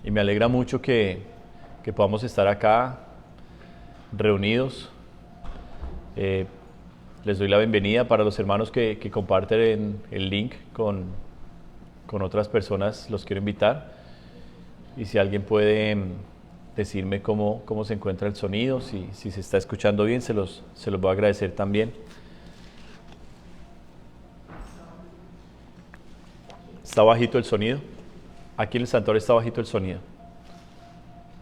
y me alegra mucho que podamos estar acá reunidos. Les doy la bienvenida para los hermanos que comparten el link con otras personas, los quiero invitar. Y si alguien puede decirme cómo se encuentra el sonido, si se está escuchando bien, se los voy a agradecer también. ¿Está bajito el sonido? Aquí en el santuario está bajito el sonido.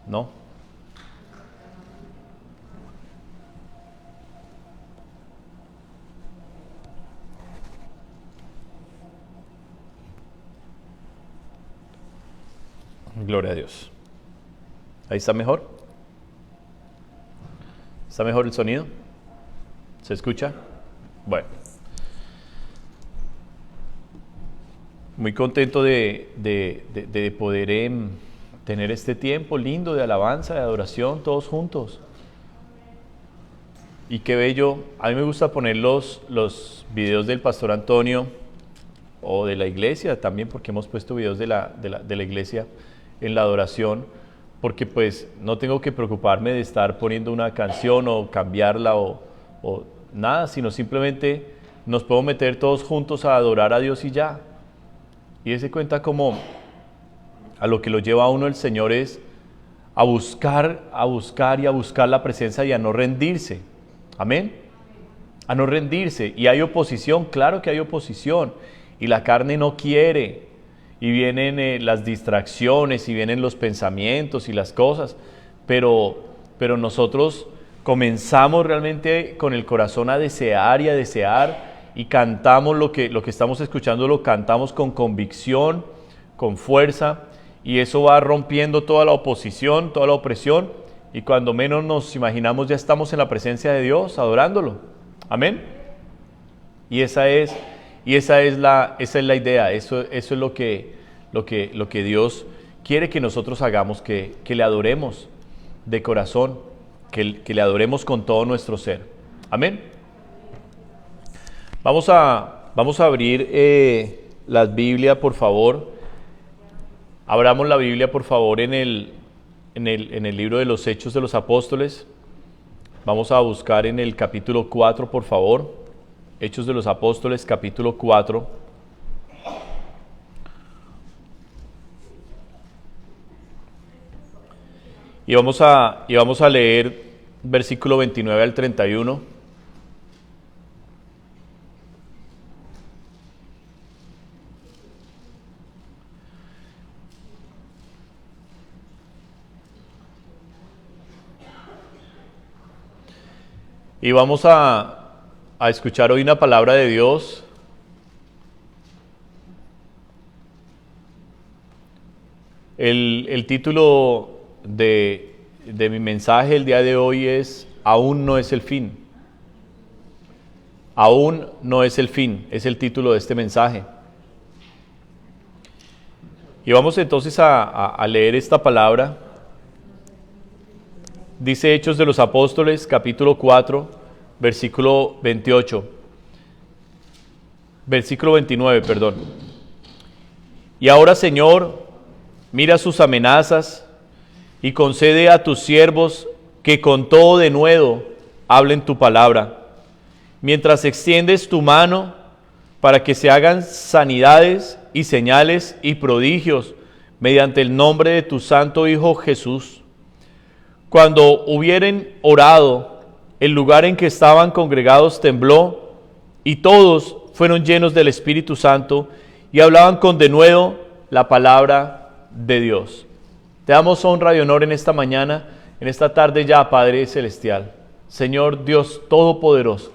¿No? Gloria a Dios. ¿Ahí está mejor? ¿Está mejor el sonido? ¿Se escucha? Bueno. Muy contento de poder tener este tiempo lindo de alabanza, de adoración, todos juntos. Y qué bello. A mí me gusta poner los videos del pastor Antonio o de la iglesia también, porque hemos puesto videos de la iglesia en la adoración, porque pues no tengo que preocuparme de estar poniendo una canción o cambiarla o nada, sino simplemente nos podemos meter todos juntos a adorar a Dios y ya. Y ese cuenta como a lo que lo lleva a uno el Señor es a buscar la presencia y a no rendirse. Amén. A no rendirse. Y hay oposición, claro que hay oposición. Y la carne no quiere. Y vienen las distracciones y vienen los pensamientos y las cosas. Pero nosotros comenzamos realmente con el corazón a desear y a desear. Y cantamos lo que estamos escuchando, lo cantamos con convicción, con fuerza, y eso va rompiendo toda la oposición, toda la opresión, y cuando menos nos imaginamos ya estamos en la presencia de Dios, adorándolo. Amén. Y esa es la idea, eso es lo que Dios quiere que nosotros hagamos, que le adoremos de corazón, que le adoremos con todo nuestro ser. Amén. Vamos a abrir la Biblia, por favor. Abramos la Biblia, por favor, en el libro de los Hechos de los Apóstoles. Vamos a buscar en el capítulo 4, por favor. Hechos de los Apóstoles, capítulo 4. Y vamos a leer versículo 29 al 31. Y vamos a escuchar hoy una palabra de Dios. El título de mi mensaje el día de hoy es Aún no es el fin. Aún no es el fin, es el título de este mensaje. Y vamos entonces a leer esta palabra. Dice Hechos de los Apóstoles, capítulo 4, versículo 28. Versículo 29, perdón. Y ahora, Señor, mira sus amenazas y concede a tus siervos que con todo denuedo hablen tu palabra, mientras extiendes tu mano para que se hagan sanidades y señales y prodigios mediante el nombre de tu santo Hijo Jesús. Cuando hubieren orado, el lugar en que estaban congregados tembló, y todos fueron llenos del Espíritu Santo y hablaban con denuedo la palabra de Dios. Te damos honra y honor en esta mañana, en esta tarde ya, Padre Celestial. Señor Dios Todopoderoso,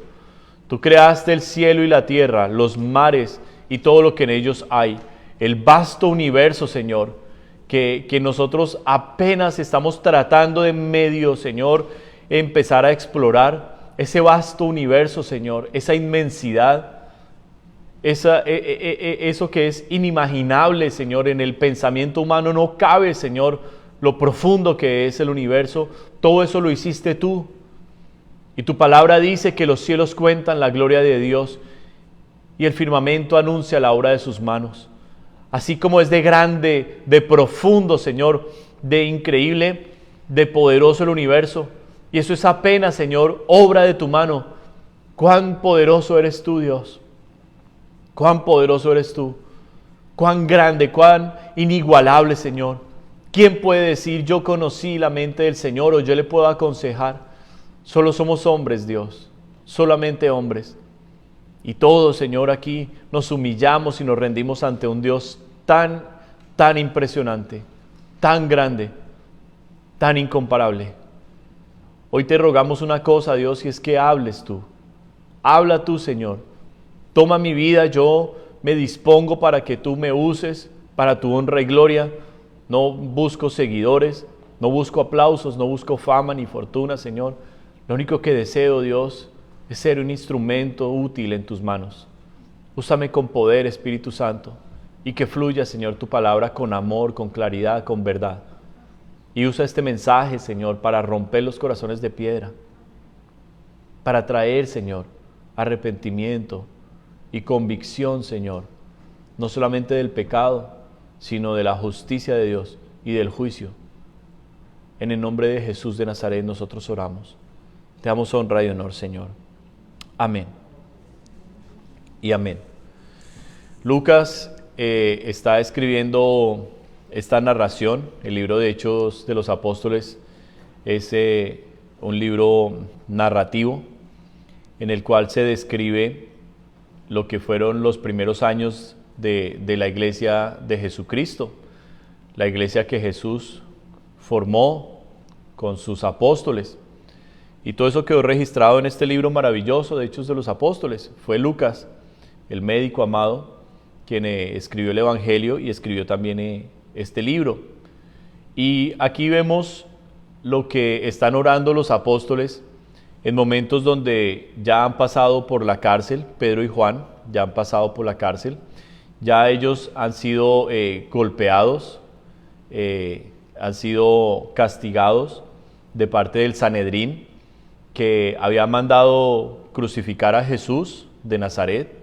tú creaste el cielo y la tierra, los mares y todo lo que en ellos hay, el vasto universo, Señor, que nosotros apenas estamos tratando de medio, Señor, empezar a explorar ese vasto universo, Señor, esa inmensidad, eso que es inimaginable, Señor, en el pensamiento humano no cabe, Señor, lo profundo que es el universo. Todo eso lo hiciste tú, y tu palabra dice que los cielos cuentan la gloria de Dios y el firmamento anuncia la obra de sus manos. así como es de grande, de profundo, Señor, de increíble, de poderoso el universo. Y eso es apenas, Señor, obra de tu mano. Cuán poderoso eres tú, Dios. Cuán poderoso eres tú. Cuán grande, cuán inigualable, Señor. ¿Quién puede decir, yo conocí la mente del Señor o yo le puedo aconsejar? Solo somos hombres, Dios. Solamente hombres. Y todos, Señor, aquí nos humillamos y nos rendimos ante un Dios tan impresionante, tan grande, tan incomparable. Hoy te rogamos una cosa, Dios, y es que hables tú. Habla tú, Señor. Toma mi vida, yo me dispongo para que tú me uses para tu honra y gloria. No busco seguidores, no busco aplausos, no busco fama ni fortuna, Señor. Lo único que deseo, Dios, es ser un instrumento útil en tus manos. Úsame con poder, Espíritu Santo, y que fluya, Señor, tu palabra con amor, con claridad, con verdad. Y usa este mensaje, Señor, para romper los corazones de piedra, para traer, Señor, arrepentimiento y convicción, Señor, no solamente del pecado, sino de la justicia de Dios y del juicio. En el nombre de Jesús de Nazaret nosotros oramos. Te damos honra y honor, Señor. Amén. Y amén. Lucas está escribiendo esta narración. El libro de Hechos de los Apóstoles es un libro narrativo en el cual se describe lo que fueron los primeros años de la iglesia de Jesucristo, la iglesia que Jesús formó con sus apóstoles. Y todo eso quedó registrado en este libro maravilloso de Hechos de los Apóstoles. Fue Lucas, el médico amado, quien escribió el Evangelio y escribió también este libro. Y aquí vemos lo que están orando los apóstoles en momentos donde ya han pasado por la cárcel. Pedro y Juan ya han pasado por la cárcel. Ya ellos han sido golpeados, han sido castigados de parte del Sanedrín, que había mandado crucificar a Jesús de Nazaret,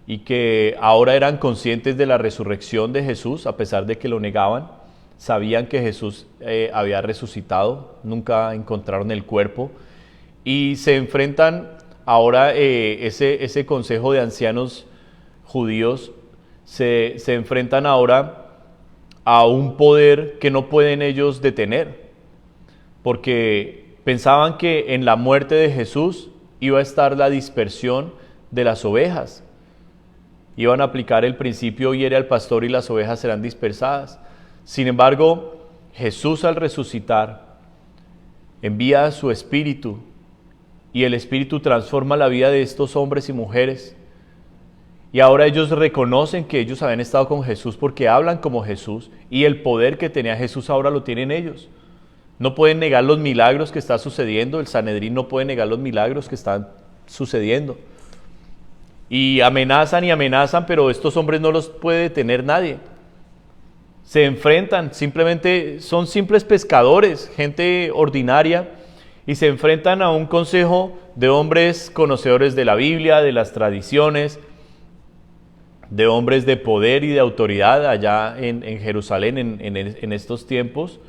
y que ahora eran conscientes de la resurrección de Jesús, a pesar de que lo negaban. Sabían que Jesús había resucitado, nunca encontraron el cuerpo, y se enfrentan ahora, ese consejo de ancianos judíos, se enfrentan ahora a un poder que no pueden ellos detener, porque pensaban que en la muerte de Jesús iba a estar la dispersión de las ovejas. Iban a aplicar el principio hiere al pastor y las ovejas serán dispersadas. Sin embargo, Jesús al resucitar envía a su Espíritu, y el Espíritu transforma la vida de estos hombres y mujeres. Y ahora ellos reconocen que ellos habían estado con Jesús porque hablan como Jesús, y el poder que tenía Jesús ahora lo tienen ellos. No pueden negar los milagros que están sucediendo. El Sanedrín no puede negar los milagros que están sucediendo. Y amenazan, pero estos hombres no los puede detener nadie. Se enfrentan, simplemente son simples pescadores, gente ordinaria, y se enfrentan a un consejo de hombres conocedores de la Biblia, de las tradiciones, de hombres de poder y de autoridad allá en Jerusalén en estos tiempos.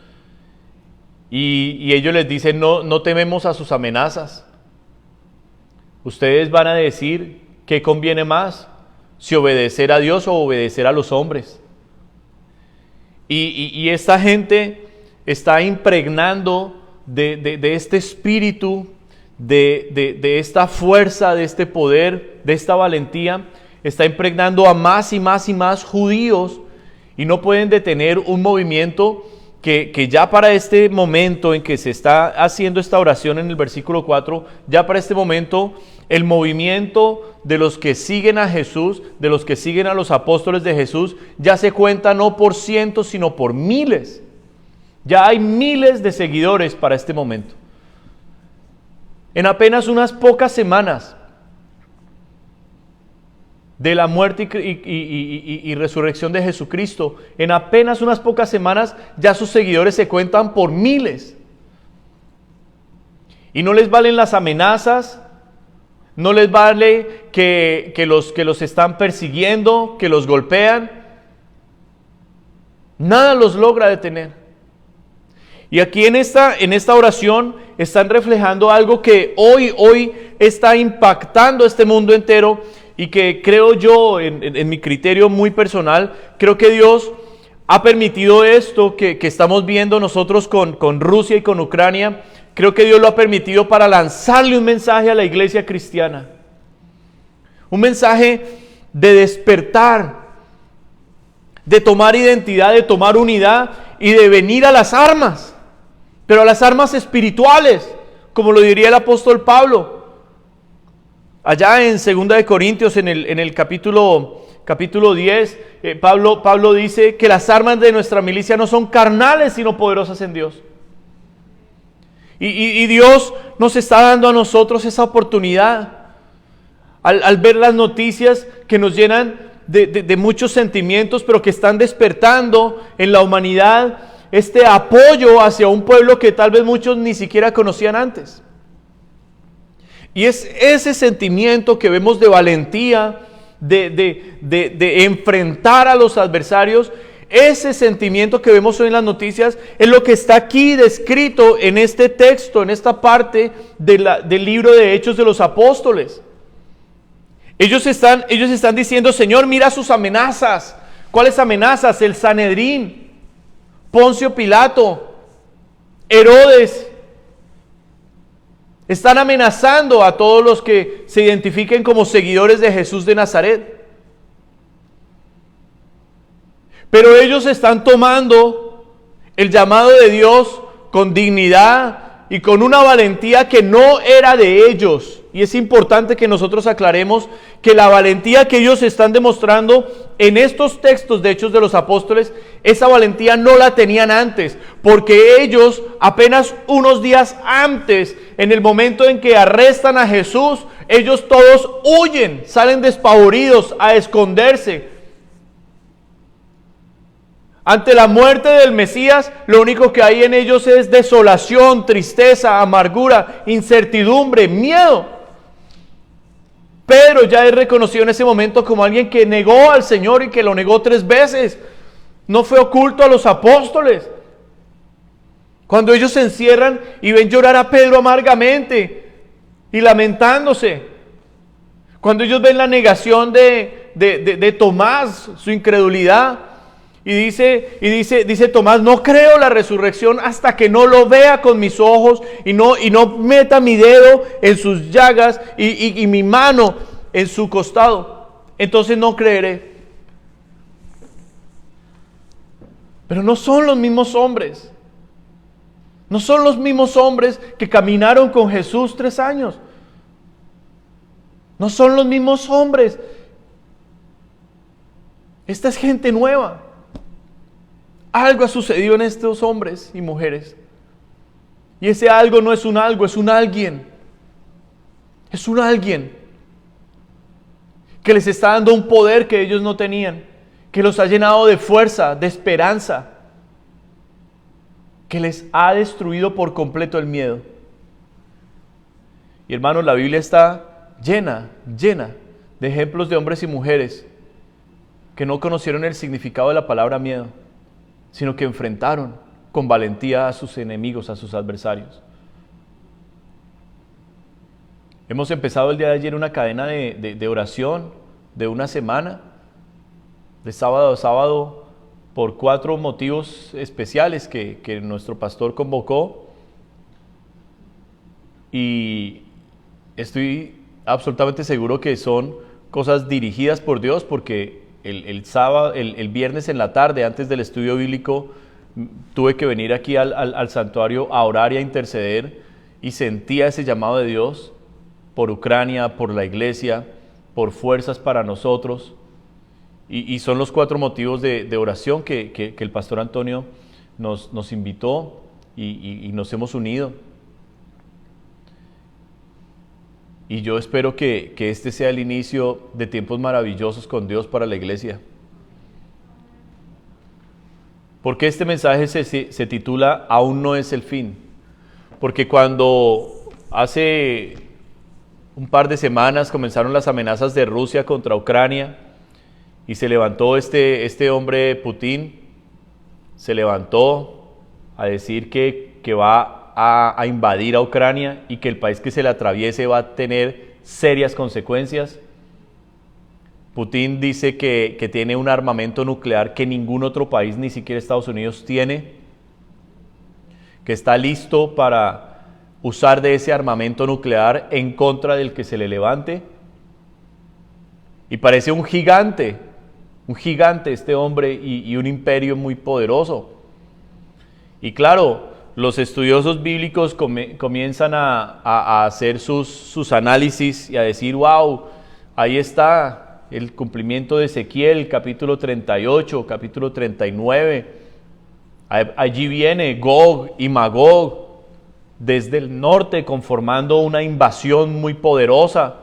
Y ellos les dicen, no tememos a sus amenazas. Ustedes van a decir qué conviene más, si obedecer a Dios o obedecer a los hombres. Y esta gente está impregnando de este espíritu, de esta fuerza, de este poder, de esta valentía, está impregnando a más y más y más judíos, y no pueden detener un movimiento que ya para este momento en que se está haciendo esta oración en el versículo 4, ya para este momento el movimiento de los que siguen a Jesús, de los que siguen a los apóstoles de Jesús, ya se cuenta no por cientos, sino por miles. Ya hay miles de seguidores para este momento. En apenas unas pocas semanas de la muerte y resurrección de Jesucristo, en apenas unas pocas semanas ya sus seguidores se cuentan por miles. Y no les valen las amenazas, No les vale que los están persiguiendo, que los golpean. Nada los logra detener. Y aquí en esta oración están reflejando algo que hoy está impactando este mundo entero, y que creo yo, en mi criterio muy personal, creo que Dios ha permitido esto que estamos viendo nosotros con Rusia y con Ucrania. Creo que Dios lo ha permitido para lanzarle un mensaje a la iglesia cristiana. Un mensaje de despertar, de tomar identidad, de tomar unidad y de venir a las armas. Pero a las armas espirituales, como lo diría el apóstol Pablo. Allá en 2 de Corintios, en el capítulo 10, Pablo dice que las armas de nuestra milicia no son carnales, sino poderosas en Dios. Y Dios nos está dando a nosotros esa oportunidad. Al ver las noticias que nos llenan de muchos sentimientos, pero que están despertando en la humanidad este apoyo hacia un pueblo que tal vez muchos ni siquiera conocían antes. Y es ese sentimiento que vemos de valentía, de enfrentar a los adversarios. Ese sentimiento que vemos hoy en las noticias es lo que está aquí descrito en este texto, en esta parte del libro de Hechos de los Apóstoles. Ellos están diciendo: Señor, mira sus amenazas. ¿Cuáles amenazas? El Sanedrín, Poncio Pilato, Herodes. Están amenazando a todos los que se identifiquen como seguidores de Jesús de Nazaret. Pero ellos están tomando el llamado de Dios con dignidad y con una valentía que no era de ellos. Y es importante que nosotros aclaremos que la valentía que ellos están demostrando en estos textos de Hechos de los Apóstoles, esa valentía no la tenían antes, porque ellos apenas unos días antes, en el momento en que arrestan a Jesús, ellos todos huyen, salen despavoridos a esconderse. Ante la muerte del Mesías, lo único que hay en ellos es desolación, tristeza, amargura, incertidumbre, miedo. Pedro ya es reconocido en ese momento como alguien que negó al Señor y que lo negó 3 veces. No fue oculto a los apóstoles. Cuando ellos se encierran y ven llorar a Pedro amargamente y lamentándose. Cuando ellos ven la negación de Tomás, su incredulidad. Y dice Tomás: no creo la resurrección hasta que no lo vea con mis ojos y no meta mi dedo en sus llagas y mi mano en su costado. Entonces no creeré. Pero no son los mismos hombres. No son los mismos hombres que caminaron con Jesús 3 años. No son los mismos hombres. Esta es gente nueva. Algo ha sucedido en estos hombres y mujeres. Y ese algo no es un algo, es un alguien. Es un alguien que les está dando un poder que ellos no tenían, que los ha llenado de fuerza, de esperanza, que les ha destruido por completo el miedo. Y hermanos, la Biblia está llena de ejemplos de hombres y mujeres que no conocieron el significado de la palabra miedo, sino que enfrentaron con valentía a sus enemigos, a sus adversarios. Hemos empezado el día de ayer una cadena de oración de una semana, de sábado a sábado, por 4 motivos especiales que nuestro pastor convocó. Y estoy absolutamente seguro que son cosas dirigidas por Dios, porque el viernes en la tarde, antes del estudio bíblico, tuve que venir aquí al santuario a orar y a interceder, y sentía ese llamado de Dios por Ucrania, por la iglesia, por fuerzas para nosotros. Y son los 4 motivos de oración que el pastor Antonio nos invitó y nos hemos unido. Y yo espero que este sea el inicio de tiempos maravillosos con Dios para la iglesia. Porque este mensaje se titula Aún no es el fin. Porque cuando hace un par de semanas comenzaron las amenazas de Rusia contra Ucrania y se levantó este hombre Putin, se levantó a decir que va a invadir a Ucrania y que el país que se le atraviese va a tener serias consecuencias. Putin dice que tiene un armamento nuclear que ningún otro país, ni siquiera Estados Unidos, tiene, que está listo para usar de ese armamento nuclear en contra del que se le levante. Y parece un gigante este hombre y un imperio muy poderoso. Y claro, los estudiosos bíblicos comienzan a hacer sus análisis y a decir, wow, ahí está el cumplimiento de Ezequiel, capítulo 38, capítulo 39. Allí viene Gog y Magog desde el norte conformando una invasión muy poderosa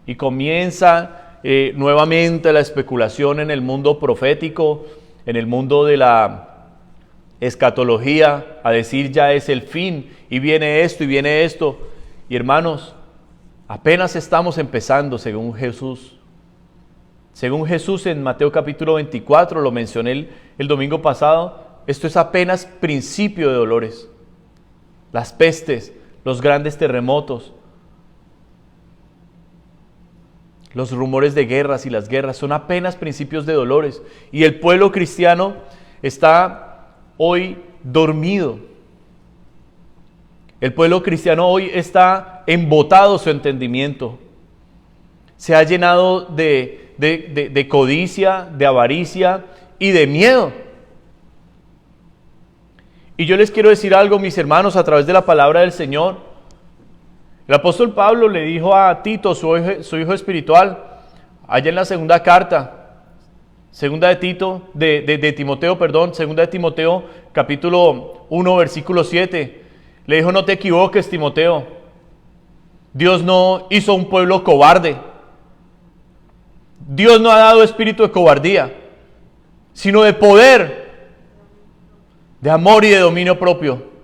y comienza nuevamente la especulación en el mundo profético, en el mundo de la escatología, a decir ya es el fin y viene esto y viene esto. Y hermanos, apenas estamos empezando según Jesús. Según Jesús en Mateo capítulo 24, lo mencioné el domingo pasado, esto es apenas principio de dolores. Las pestes, los grandes terremotos, los rumores de guerras y las guerras son apenas principios de dolores. Y el pueblo cristiano está hoy dormido. El pueblo cristiano hoy está embotado su entendimiento. Se ha llenado de codicia, de avaricia y de miedo. Y yo les quiero decir algo, mis hermanos, a través de la palabra del Señor. El apóstol Pablo le dijo a Tito, su hijo espiritual, allá en la segunda carta, segunda de Timoteo, capítulo 1, versículo 7, le dijo, no te equivoques, Timoteo, Dios no hizo un pueblo cobarde, Dios no ha dado espíritu de cobardía, sino de poder, de amor y de dominio propio.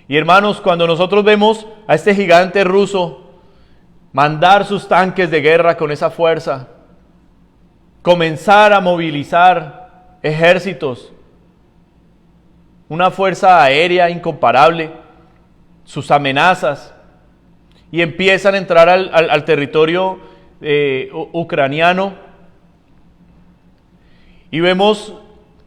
Y hermanos, cuando nosotros vemos a este gigante ruso mandar sus tanques de guerra con esa fuerza, comenzar a movilizar ejércitos, una fuerza aérea incomparable, sus amenazas, y empiezan a entrar al territorio ucraniano, y vemos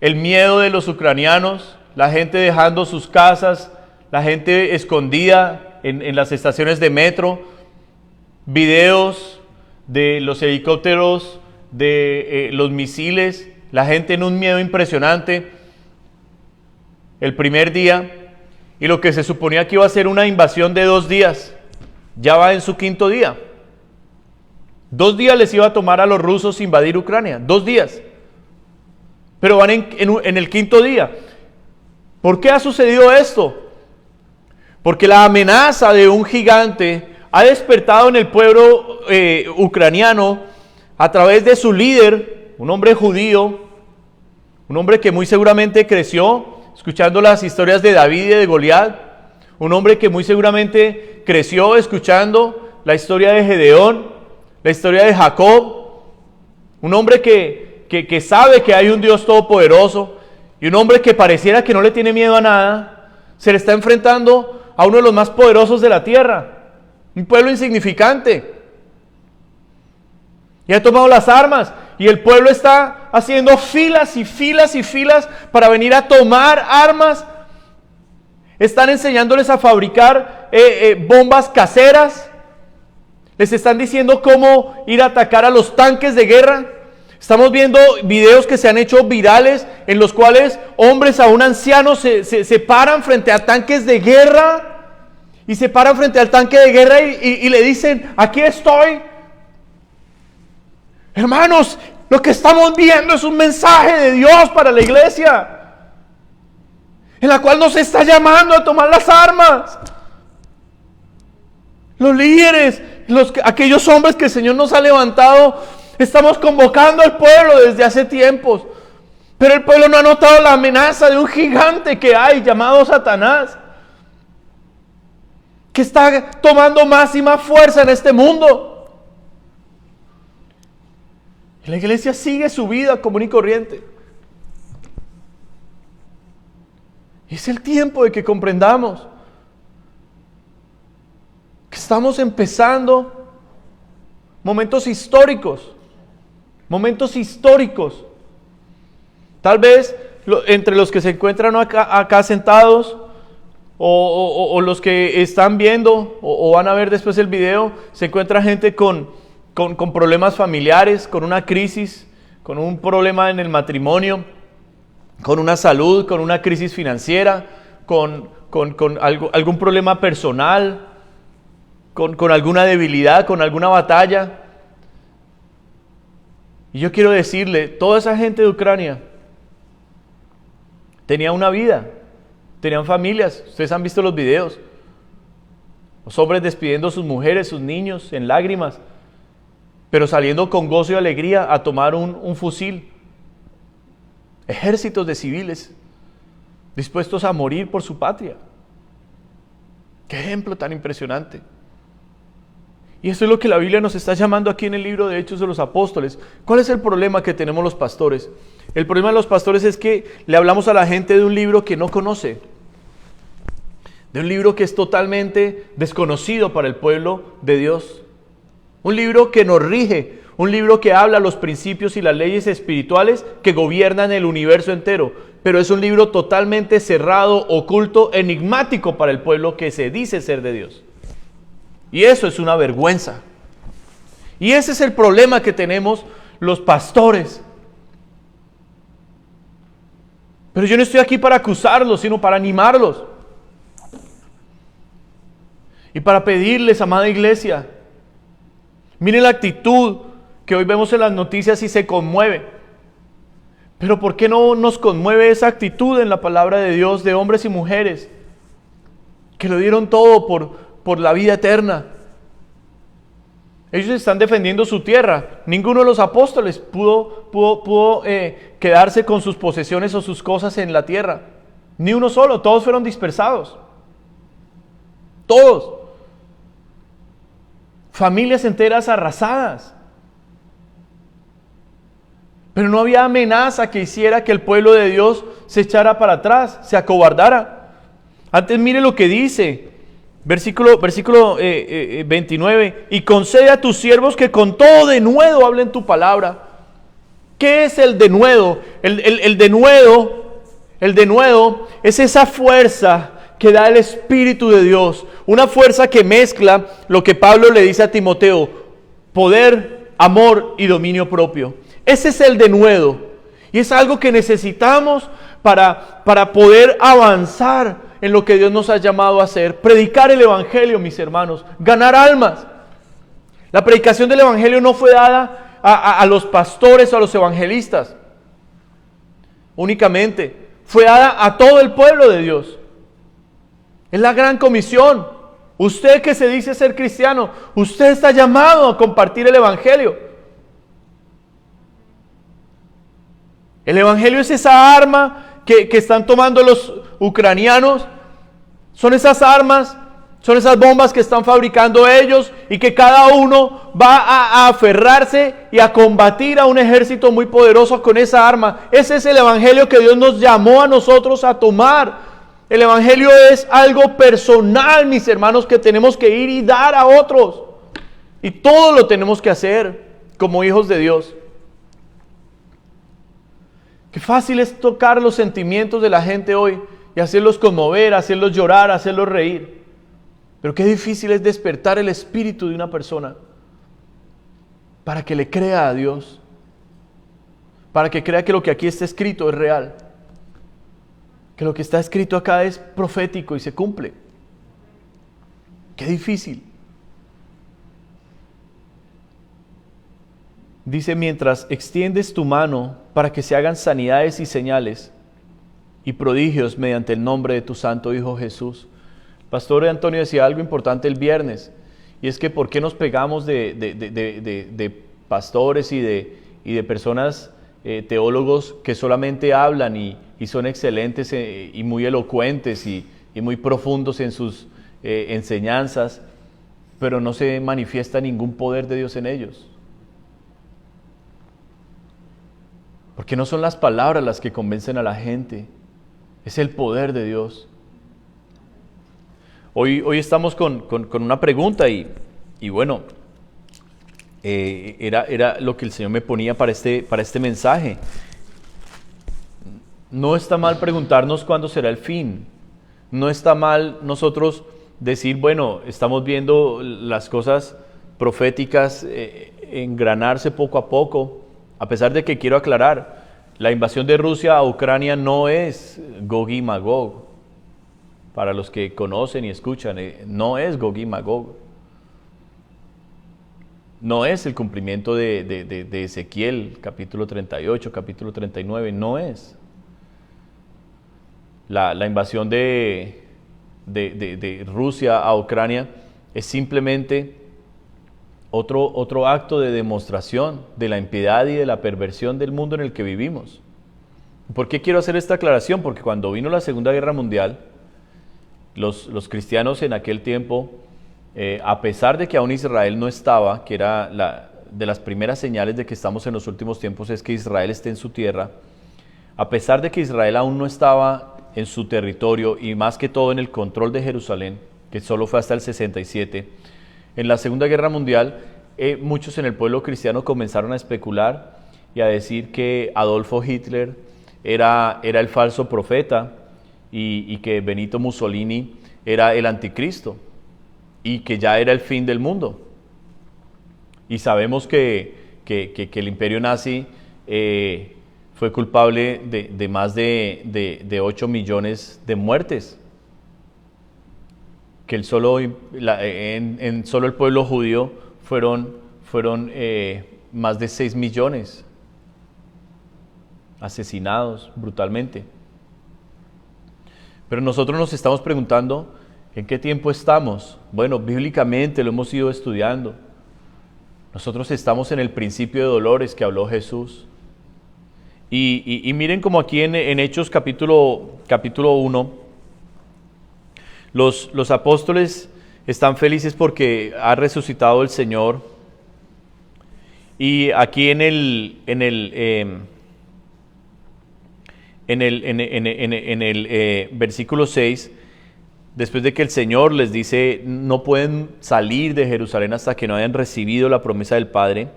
el miedo de los ucranianos, la gente dejando sus casas, la gente escondida en las estaciones de metro, videos de los helicópteros, de los misiles, la gente en un miedo impresionante. El primer día, y lo que se suponía que iba a ser una invasión de 2 días, ya va en su 5.º día. 2 días les iba a tomar a los rusos invadir Ucrania, 2 días. Pero van en el 5.º día. ¿Por qué ha sucedido esto? Porque la amenaza de un gigante ha despertado en el pueblo ucraniano a través de su líder, un hombre judío, un hombre que muy seguramente creció escuchando las historias de David y de Goliat, un hombre que muy seguramente creció escuchando la historia de Gedeón, la historia de Jacob, un hombre que sabe que hay un Dios todopoderoso y un hombre que pareciera que no le tiene miedo a nada, se le está enfrentando a uno de los más poderosos de la tierra, un pueblo insignificante. Y ha tomado las armas y el pueblo está haciendo filas y filas y filas para venir a tomar armas. Están enseñándoles a fabricar bombas caseras. Les están diciendo cómo ir a atacar a los tanques de guerra. Estamos viendo videos que se han hecho virales en los cuales hombres aún ancianos se paran frente a tanques de guerra y se paran frente al tanque de guerra y le dicen, aquí estoy. Hermanos, lo que estamos viendo es un mensaje de Dios para la iglesia, en la cual nos está llamando a tomar las armas. Los líderes, aquellos hombres que el Señor nos ha levantado, estamos convocando al pueblo desde hace tiempos, pero el pueblo no ha notado la amenaza de un gigante que hay llamado Satanás, que está tomando más y más fuerza en este mundo. Y la iglesia sigue su vida común y corriente. Y es el tiempo de que comprendamos que estamos empezando momentos históricos. Momentos históricos. Tal vez entre los que se encuentran acá sentados, o los que están viendo o van a ver después el video, se encuentra gente con problemas familiares, con una crisis, con un problema en el matrimonio, con una salud, con una crisis financiera, con algún problema personal, con alguna debilidad, con alguna batalla. Y yo quiero decirle, toda esa gente de Ucrania tenía una vida, tenían familias. Ustedes han visto los videos. Los hombres despidiendo a sus mujeres, sus niños, en lágrimas, pero saliendo con gozo y alegría a tomar un fusil. Ejércitos de civiles dispuestos a morir por su patria. Qué ejemplo tan impresionante. Y eso es lo que la Biblia nos está llamando aquí en el libro de Hechos de los Apóstoles. ¿Cuál es el problema que tenemos los pastores? El problema de los pastores es que le hablamos a la gente de un libro que no conoce, de un libro que es totalmente desconocido para el pueblo de Dios, un libro que nos rige, un libro que habla los principios y las leyes espirituales que gobiernan el universo entero, pero es un libro totalmente cerrado, oculto, enigmático para el pueblo que se dice ser de Dios. Y eso es una vergüenza. Y ese es el problema que tenemos los pastores. Pero yo no estoy aquí para acusarlos, sino para animarlos. Y para pedirles, amada iglesia, miren la actitud que hoy vemos en las noticias y se conmueve. Pero ¿por qué no nos conmueve esa actitud en la palabra de Dios de hombres y mujeres que lo dieron todo por la vida eterna? Ellos están defendiendo su tierra. Ninguno de los apóstoles pudo quedarse con sus posesiones o sus cosas en la tierra. Ni uno solo, todos fueron dispersados. Todos. Familias enteras arrasadas. Pero no había amenaza que hiciera que el pueblo de Dios se echara para atrás, se acobardara. Antes mire lo que dice. Versículo 29, y concede a tus siervos que con todo denuedo hablen tu palabra. ¿Qué es el denuedo? El denuedo es esa fuerza que da el Espíritu de Dios, una fuerza que mezcla lo que Pablo le dice a Timoteo: poder, amor y dominio propio. Ese es el denuedo, y es algo que necesitamos para poder avanzar en lo que Dios nos ha llamado a hacer. Predicar el Evangelio, mis hermanos, ganar almas. La predicación del Evangelio no fue dada a los pastores o a los evangelistas únicamente, fue dada a todo el pueblo de Dios. Es la gran comisión. Usted que se dice ser cristiano, usted está llamado a compartir el Evangelio. El Evangelio es esa arma que están tomando los ucranianos. Son esas armas, son esas bombas que están fabricando ellos y que cada uno va a aferrarse y a combatir a un ejército muy poderoso con esa arma. Ese es el Evangelio que Dios nos llamó a nosotros a tomar. El Evangelio es algo personal, mis hermanos, que tenemos que ir y dar a otros. Y todo lo tenemos que hacer como hijos de Dios. Qué fácil es tocar los sentimientos de la gente hoy y hacerlos conmover, hacerlos llorar, hacerlos reír. Pero qué difícil es despertar el espíritu de una persona para que le crea a Dios, para que crea que lo que aquí está escrito es real, que lo que está escrito acá es profético y se cumple. Qué difícil. Dice: mientras extiendes tu mano para que se hagan sanidades y señales y prodigios mediante el nombre de tu santo Hijo Jesús. Pastor Antonio decía algo importante el viernes, y es que ¿por qué nos pegamos de pastores y de personas, teólogos que solamente hablan y son excelentes y muy elocuentes y muy profundos en sus enseñanzas, pero no se manifiesta ningún poder de Dios en ellos. Porque no son las palabras las que convencen a la gente, es el poder de Dios. Hoy estamos con una pregunta y bueno, era lo que el Señor me ponía para este mensaje. No está mal preguntarnos cuándo será el fin. No está mal nosotros decir, bueno, estamos viendo las cosas proféticas engranarse poco a poco, a pesar de que quiero aclarar, la invasión de Rusia a Ucrania no es Gog y Magog. Para los que conocen y escuchan, no es Gog y Magog. No es el cumplimiento de Ezequiel, capítulo 38, capítulo 39, no es. La invasión de Rusia a Ucrania es simplemente otro acto de demostración de la impiedad y de la perversión del mundo en el que vivimos. ¿Por qué quiero hacer esta aclaración? Porque cuando vino la Segunda Guerra Mundial, los cristianos en aquel tiempo, a pesar de que aún Israel no estaba, que era de las primeras señales de que estamos en los últimos tiempos es que Israel esté en su tierra, a pesar de que Israel aún no estaba en su territorio y más que todo en el control de Jerusalén, que solo fue hasta el 67, en la Segunda Guerra Mundial muchos en el pueblo cristiano comenzaron a especular y a decir que Adolfo Hitler era el falso profeta y que Benito Mussolini era el anticristo y que ya era el fin del mundo. Y sabemos que el imperio nazi fue culpable de más de 8 millones de muertes, que solo el pueblo judío fueron más de 6 millones asesinados brutalmente. Pero nosotros nos estamos preguntando, ¿en qué tiempo estamos? Bueno, bíblicamente lo hemos ido estudiando. Nosotros estamos en el principio de dolores que habló Jesús. Y miren como aquí en Hechos capítulo 1, los apóstoles están felices porque ha resucitado el Señor. Y aquí en el versículo 6, después de que el Señor les dice, no pueden salir de Jerusalén hasta que no hayan recibido la promesa del Padre,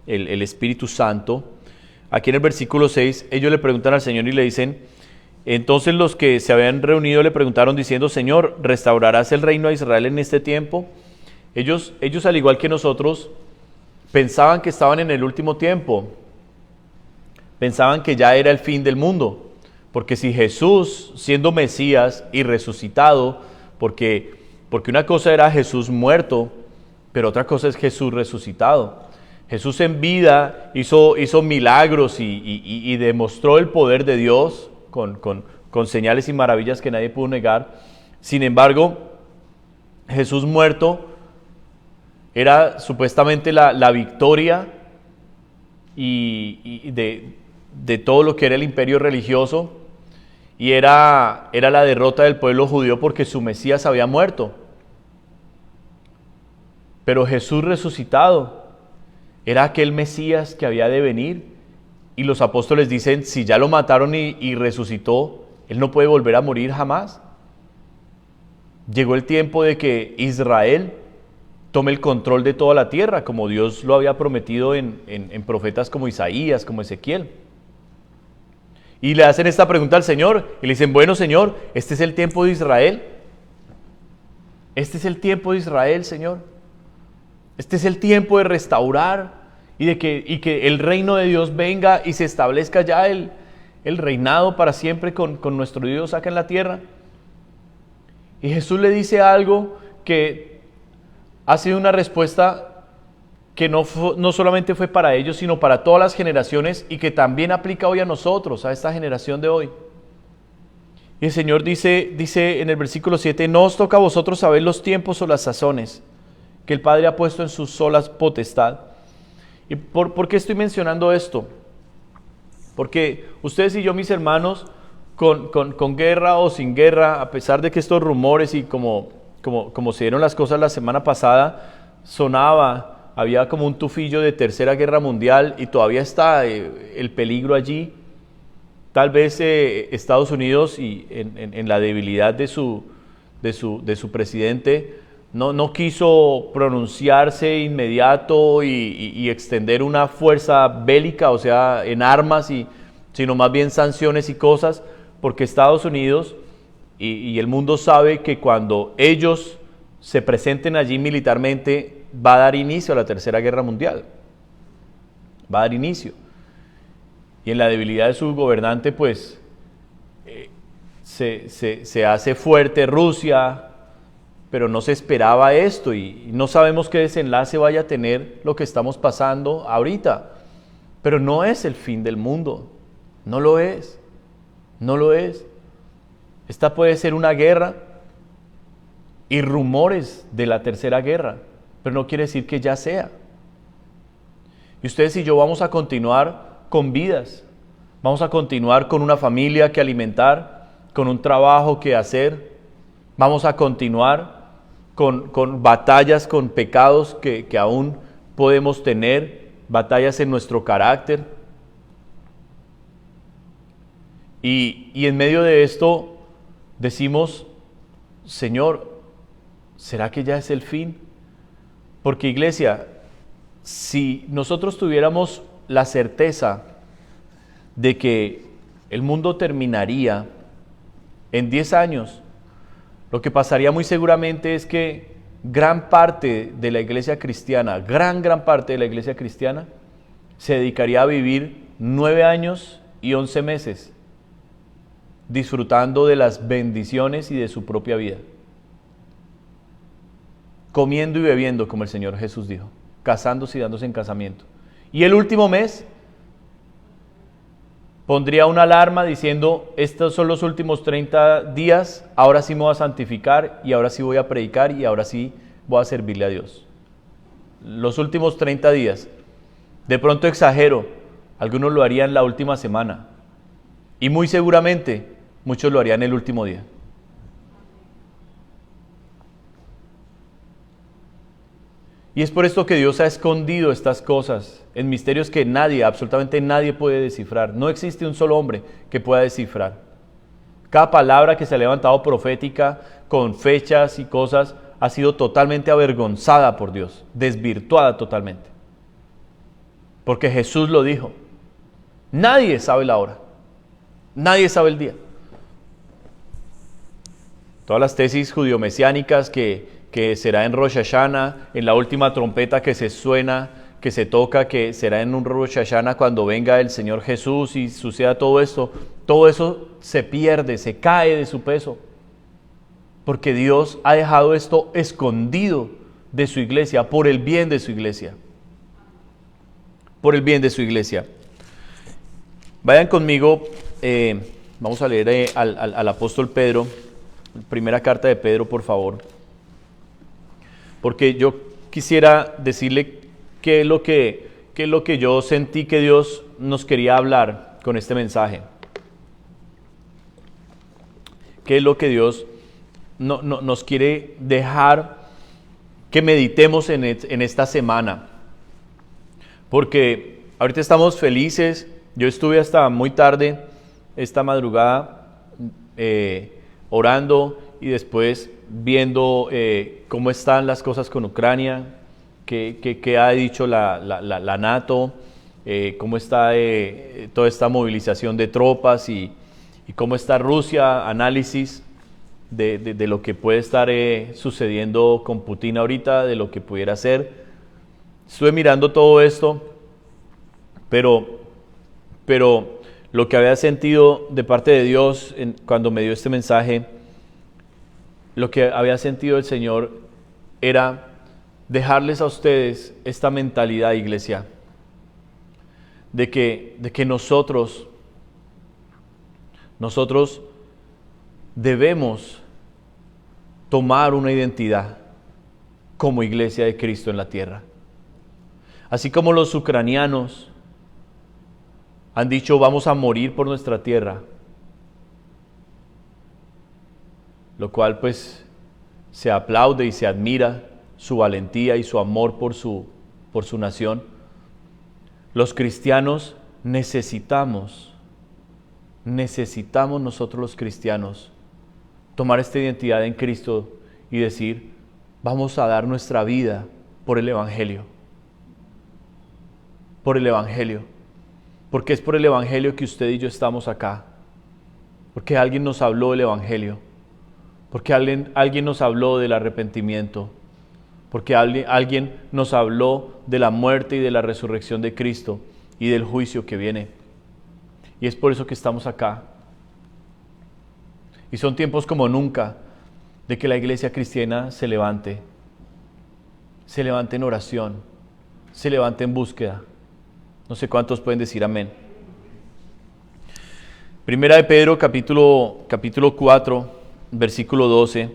el Espíritu Santo. Aquí en el versículo 6, ellos le preguntan al Señor y le dicen, entonces los que se habían reunido le preguntaron diciendo, Señor, ¿restaurarás el reino a Israel en este tiempo? Ellos al igual que nosotros, pensaban que estaban en el último tiempo, pensaban que ya era el fin del mundo, porque si Jesús, siendo Mesías y resucitado, porque una cosa era Jesús muerto, pero otra cosa es Jesús resucitado. Jesús en vida hizo milagros y demostró el poder de Dios con señales y maravillas que nadie pudo negar. Sin embargo, Jesús muerto era supuestamente la victoria y de todo lo que era el imperio religioso, y era la derrota del pueblo judío porque su Mesías había muerto. Pero Jesús resucitado era aquel Mesías que había de venir, y los apóstoles dicen, si ya lo mataron y resucitó, Él no puede volver a morir jamás. Llegó el tiempo de que Israel tome el control de toda la tierra, como Dios lo había prometido en profetas como Isaías, como Ezequiel. Y le hacen esta pregunta al Señor, y le dicen, bueno Señor, ¿este es el tiempo de Israel? ¿Este es el tiempo de Israel, Señor? ¿Este es el tiempo de restaurar y que el reino de Dios venga y se establezca ya el reinado para siempre con nuestro Dios acá en la tierra? Y Jesús le dice algo que ha sido una respuesta que no solamente fue para ellos, sino para todas las generaciones, y que también aplica hoy a nosotros, a esta generación de hoy. Y el Señor dice en el versículo 7, no os toca a vosotros saber los tiempos o las sazones que el Padre ha puesto en su sola potestad. ¿Y por qué estoy mencionando esto? Porque ustedes y yo, mis hermanos, con guerra o sin guerra, a pesar de que estos rumores y como como se dieron las cosas la semana pasada, sonaba, había como un tufillo de Tercera Guerra Mundial y todavía está el peligro allí. Tal vez Estados Unidos y en la debilidad de su presidente no quiso pronunciarse inmediato y extender una fuerza bélica, o sea, en armas, sino más bien sanciones y cosas, porque Estados Unidos y el mundo sabe que cuando ellos se presenten allí militarmente va a dar inicio a la Tercera Guerra Mundial. Va a dar inicio. Y en la debilidad de su gobernante, pues, se hace fuerte Rusia, pero no se esperaba esto y no sabemos qué desenlace vaya a tener lo que estamos pasando ahorita. Pero no es el fin del mundo, no lo es, no lo es. Esta puede ser una guerra y rumores de la tercera guerra, pero no quiere decir que ya sea. Y ustedes y yo vamos a continuar con vidas, vamos a continuar con una familia que alimentar, con un trabajo que hacer, vamos a continuar con batallas, con pecados que aún podemos tener, batallas en nuestro carácter. Y en medio de esto decimos, Señor, ¿será que ya es el fin? Porque, iglesia, si nosotros tuviéramos la certeza de que el mundo terminaría en 10 años, lo que pasaría muy seguramente es que gran parte de la iglesia cristiana, gran parte de la iglesia cristiana, se dedicaría a vivir 9 años y 11 meses, disfrutando de las bendiciones y de su propia vida. Comiendo y bebiendo, como el Señor Jesús dijo, casándose y dándose en casamiento. Y el último mes pondría una alarma diciendo, estos son los últimos 30 días, ahora sí me voy a santificar y ahora sí voy a predicar y ahora sí voy a servirle a Dios. Los últimos 30 días. De pronto exagero, algunos lo harían la última semana y muy seguramente muchos lo harían el último día. Y es por esto que Dios ha escondido estas cosas en misterios que nadie, absolutamente nadie puede descifrar. No existe un solo hombre que pueda descifrar. Cada palabra que se ha levantado profética con fechas y cosas ha sido totalmente avergonzada por Dios, desvirtuada totalmente. Porque Jesús lo dijo. Nadie sabe la hora. Nadie sabe el día. Todas las tesis judío-mesiánicas que será en Rosh Hashanah, en la última trompeta que se suena, que se toca, que será en un Rosh Hashanah cuando venga el Señor Jesús y suceda todo esto, todo eso se pierde, se cae de su peso, porque Dios ha dejado esto escondido de su iglesia, por el bien de su iglesia, por el bien de su iglesia. Vayan conmigo, vamos a leer al apóstol Pedro, primera carta de Pedro, por favor. Porque yo quisiera decirle qué es lo que yo sentí que Dios nos quería hablar con este mensaje. ¿Qué es lo que Dios nos quiere dejar que meditemos en esta semana? Porque ahorita estamos felices. Yo estuve hasta muy tarde esta madrugada orando y después viendo cómo están las cosas con Ucrania, qué ha dicho la NATO, cómo está toda esta movilización de tropas y cómo está Rusia, análisis de lo que puede estar sucediendo con Putin ahorita, de lo que pudiera ser. Estuve mirando todo esto, pero lo que había sentido de parte de Dios cuando me dio este mensaje, lo que había sentido el Señor era dejarles a ustedes esta mentalidad, iglesia, de que nosotros debemos tomar una identidad como iglesia de Cristo en la tierra. Así como los ucranianos han dicho, vamos a morir por nuestra tierra, lo cual pues se aplaude y se admira su valentía y su amor por su nación. Los cristianos necesitamos nosotros los cristianos tomar esta identidad en Cristo y decir, vamos a dar nuestra vida por el Evangelio. Por el Evangelio. Porque es por el Evangelio que usted y yo estamos acá. Porque alguien nos habló del Evangelio. Porque alguien nos habló del arrepentimiento. Porque alguien nos habló de la muerte y de la resurrección de Cristo y del juicio que viene. Y es por eso que estamos acá. Y son tiempos como nunca de que la iglesia cristiana se levante en oración, se levante en búsqueda. No sé cuántos pueden decir amén. Primera de Pedro, capítulo 4, versículo 12,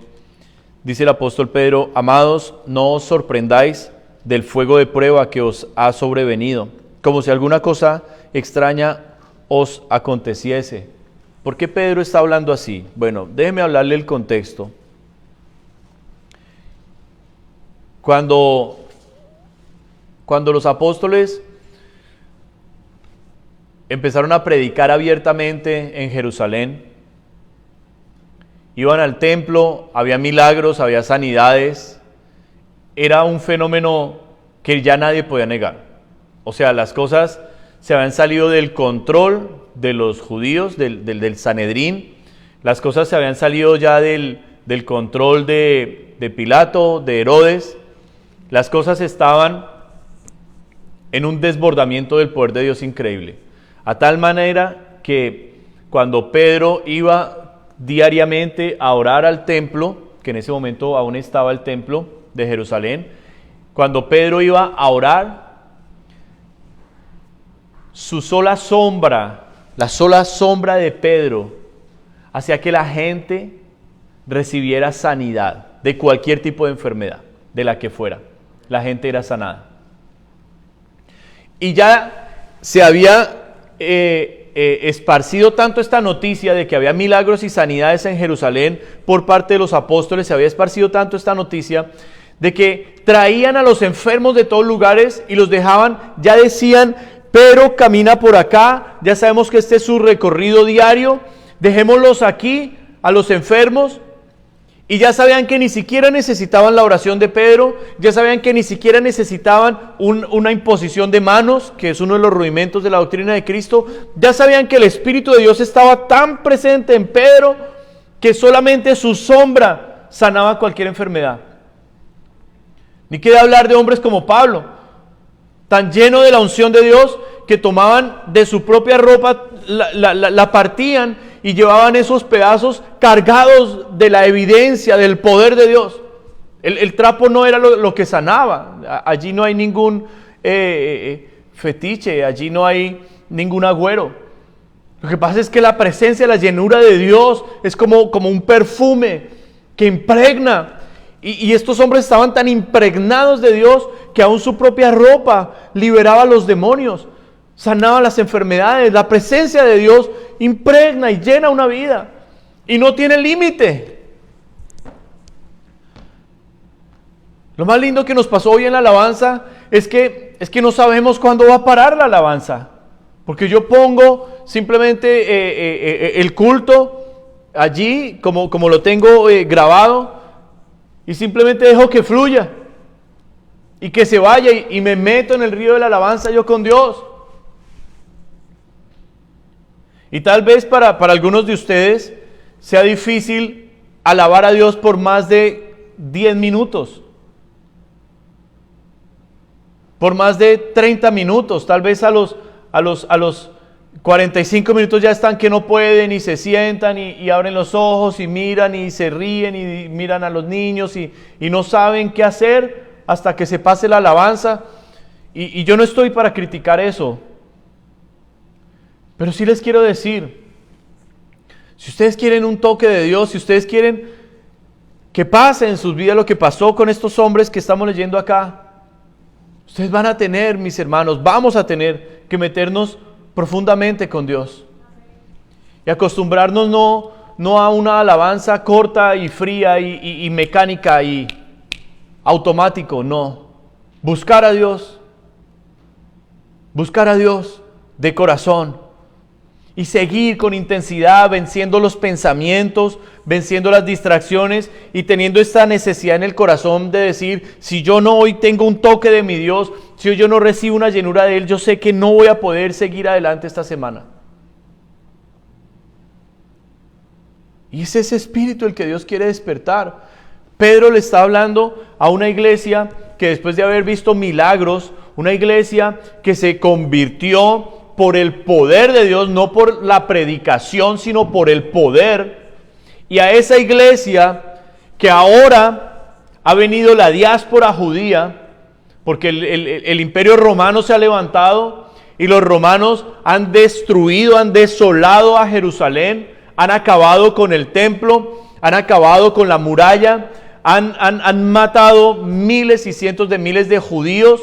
dice el apóstol Pedro: amados, no os sorprendáis del fuego de prueba que os ha sobrevenido, como si alguna cosa extraña os aconteciese. ¿Por qué Pedro está hablando así? Bueno, déjeme hablarle el contexto. Cuando los apóstoles empezaron a predicar abiertamente en Jerusalén, iban al templo, había milagros, había sanidades, era un fenómeno que ya nadie podía negar. O sea, las cosas se habían salido del control de los judíos, del Sanedrín, las cosas se habían salido ya del control de Pilato, de Herodes, las cosas estaban en un desbordamiento del poder de Dios increíble, a tal manera que cuando Pedro iba diariamente a orar al templo, que en ese momento aún estaba el templo de Jerusalén, cuando Pedro iba a orar, su sola sombra, la sola sombra de Pedro, hacía que la gente recibiera sanidad de cualquier tipo de enfermedad, de la que fuera. La gente era sanada. Y ya se había esparcido tanto esta noticia de que había milagros y sanidades en Jerusalén por parte de los apóstoles, se había esparcido tanto esta noticia de que traían a los enfermos de todos lugares y los dejaban, ya decían: pero camina por acá, ya sabemos que este es su recorrido diario, dejémoslos aquí, a los enfermos. Y ya sabían que ni siquiera necesitaban la oración de Pedro, ya sabían que ni siquiera necesitaban una imposición de manos, que es uno de los rudimentos de la doctrina de Cristo. Ya sabían que el Espíritu de Dios estaba tan presente en Pedro que solamente su sombra sanaba cualquier enfermedad. Ni queda hablar de hombres como Pablo, tan lleno de la unción de Dios que tomaban de su propia ropa, la partían y llevaban esos pedazos cargados de la evidencia del poder de Dios. El trapo no era lo que sanaba. Allí no hay ningún fetiche, allí no hay ningún agüero. Lo que pasa es que la presencia, la llenura de Dios es como un perfume que impregna. Y estos hombres estaban tan impregnados de Dios que aún su propia ropa liberaba a los demonios, sanaba las enfermedades. La presencia de Dios impregna y llena una vida y no tiene límite. Lo más lindo que nos pasó hoy en la alabanza es que no sabemos cuándo va a parar la alabanza, porque yo pongo simplemente el culto allí como lo tengo grabado y simplemente dejo que fluya y que se vaya y me meto en el río de la alabanza yo con Dios. Y tal vez para algunos de ustedes sea difícil alabar a Dios por más de 10 minutos. Por más de 30 minutos. Tal vez a los 45 minutos ya están que no pueden y se sientan y abren los ojos y miran y se ríen y miran a los niños y no saben qué hacer hasta que se pase la alabanza. Y yo no estoy para criticar eso. Pero sí les quiero decir, si ustedes quieren un toque de Dios, si ustedes quieren que pase en sus vidas lo que pasó con estos hombres que estamos leyendo acá, ustedes van a tener, mis hermanos, vamos a tener que meternos profundamente con Dios. Y acostumbrarnos no no a una alabanza corta y fría y mecánica y automático, no. Buscar a Dios de corazón y seguir con intensidad, venciendo los pensamientos, venciendo las distracciones y teniendo esta necesidad en el corazón de decir, si yo no hoy tengo un toque de mi Dios, si hoy yo no recibo una llenura de Él, yo sé que no voy a poder seguir adelante esta semana. Y es ese espíritu el que Dios quiere despertar. Pedro le está hablando a una iglesia que después de haber visto milagros, una iglesia que se convirtió por el poder de Dios, no por la predicación, sino por el poder. Y a esa iglesia que ahora ha venido la diáspora judía, porque el imperio romano se ha levantado y los romanos han destruido, han desolado a Jerusalén, han acabado con el templo, han acabado con la muralla, han matado miles y cientos de miles de judíos.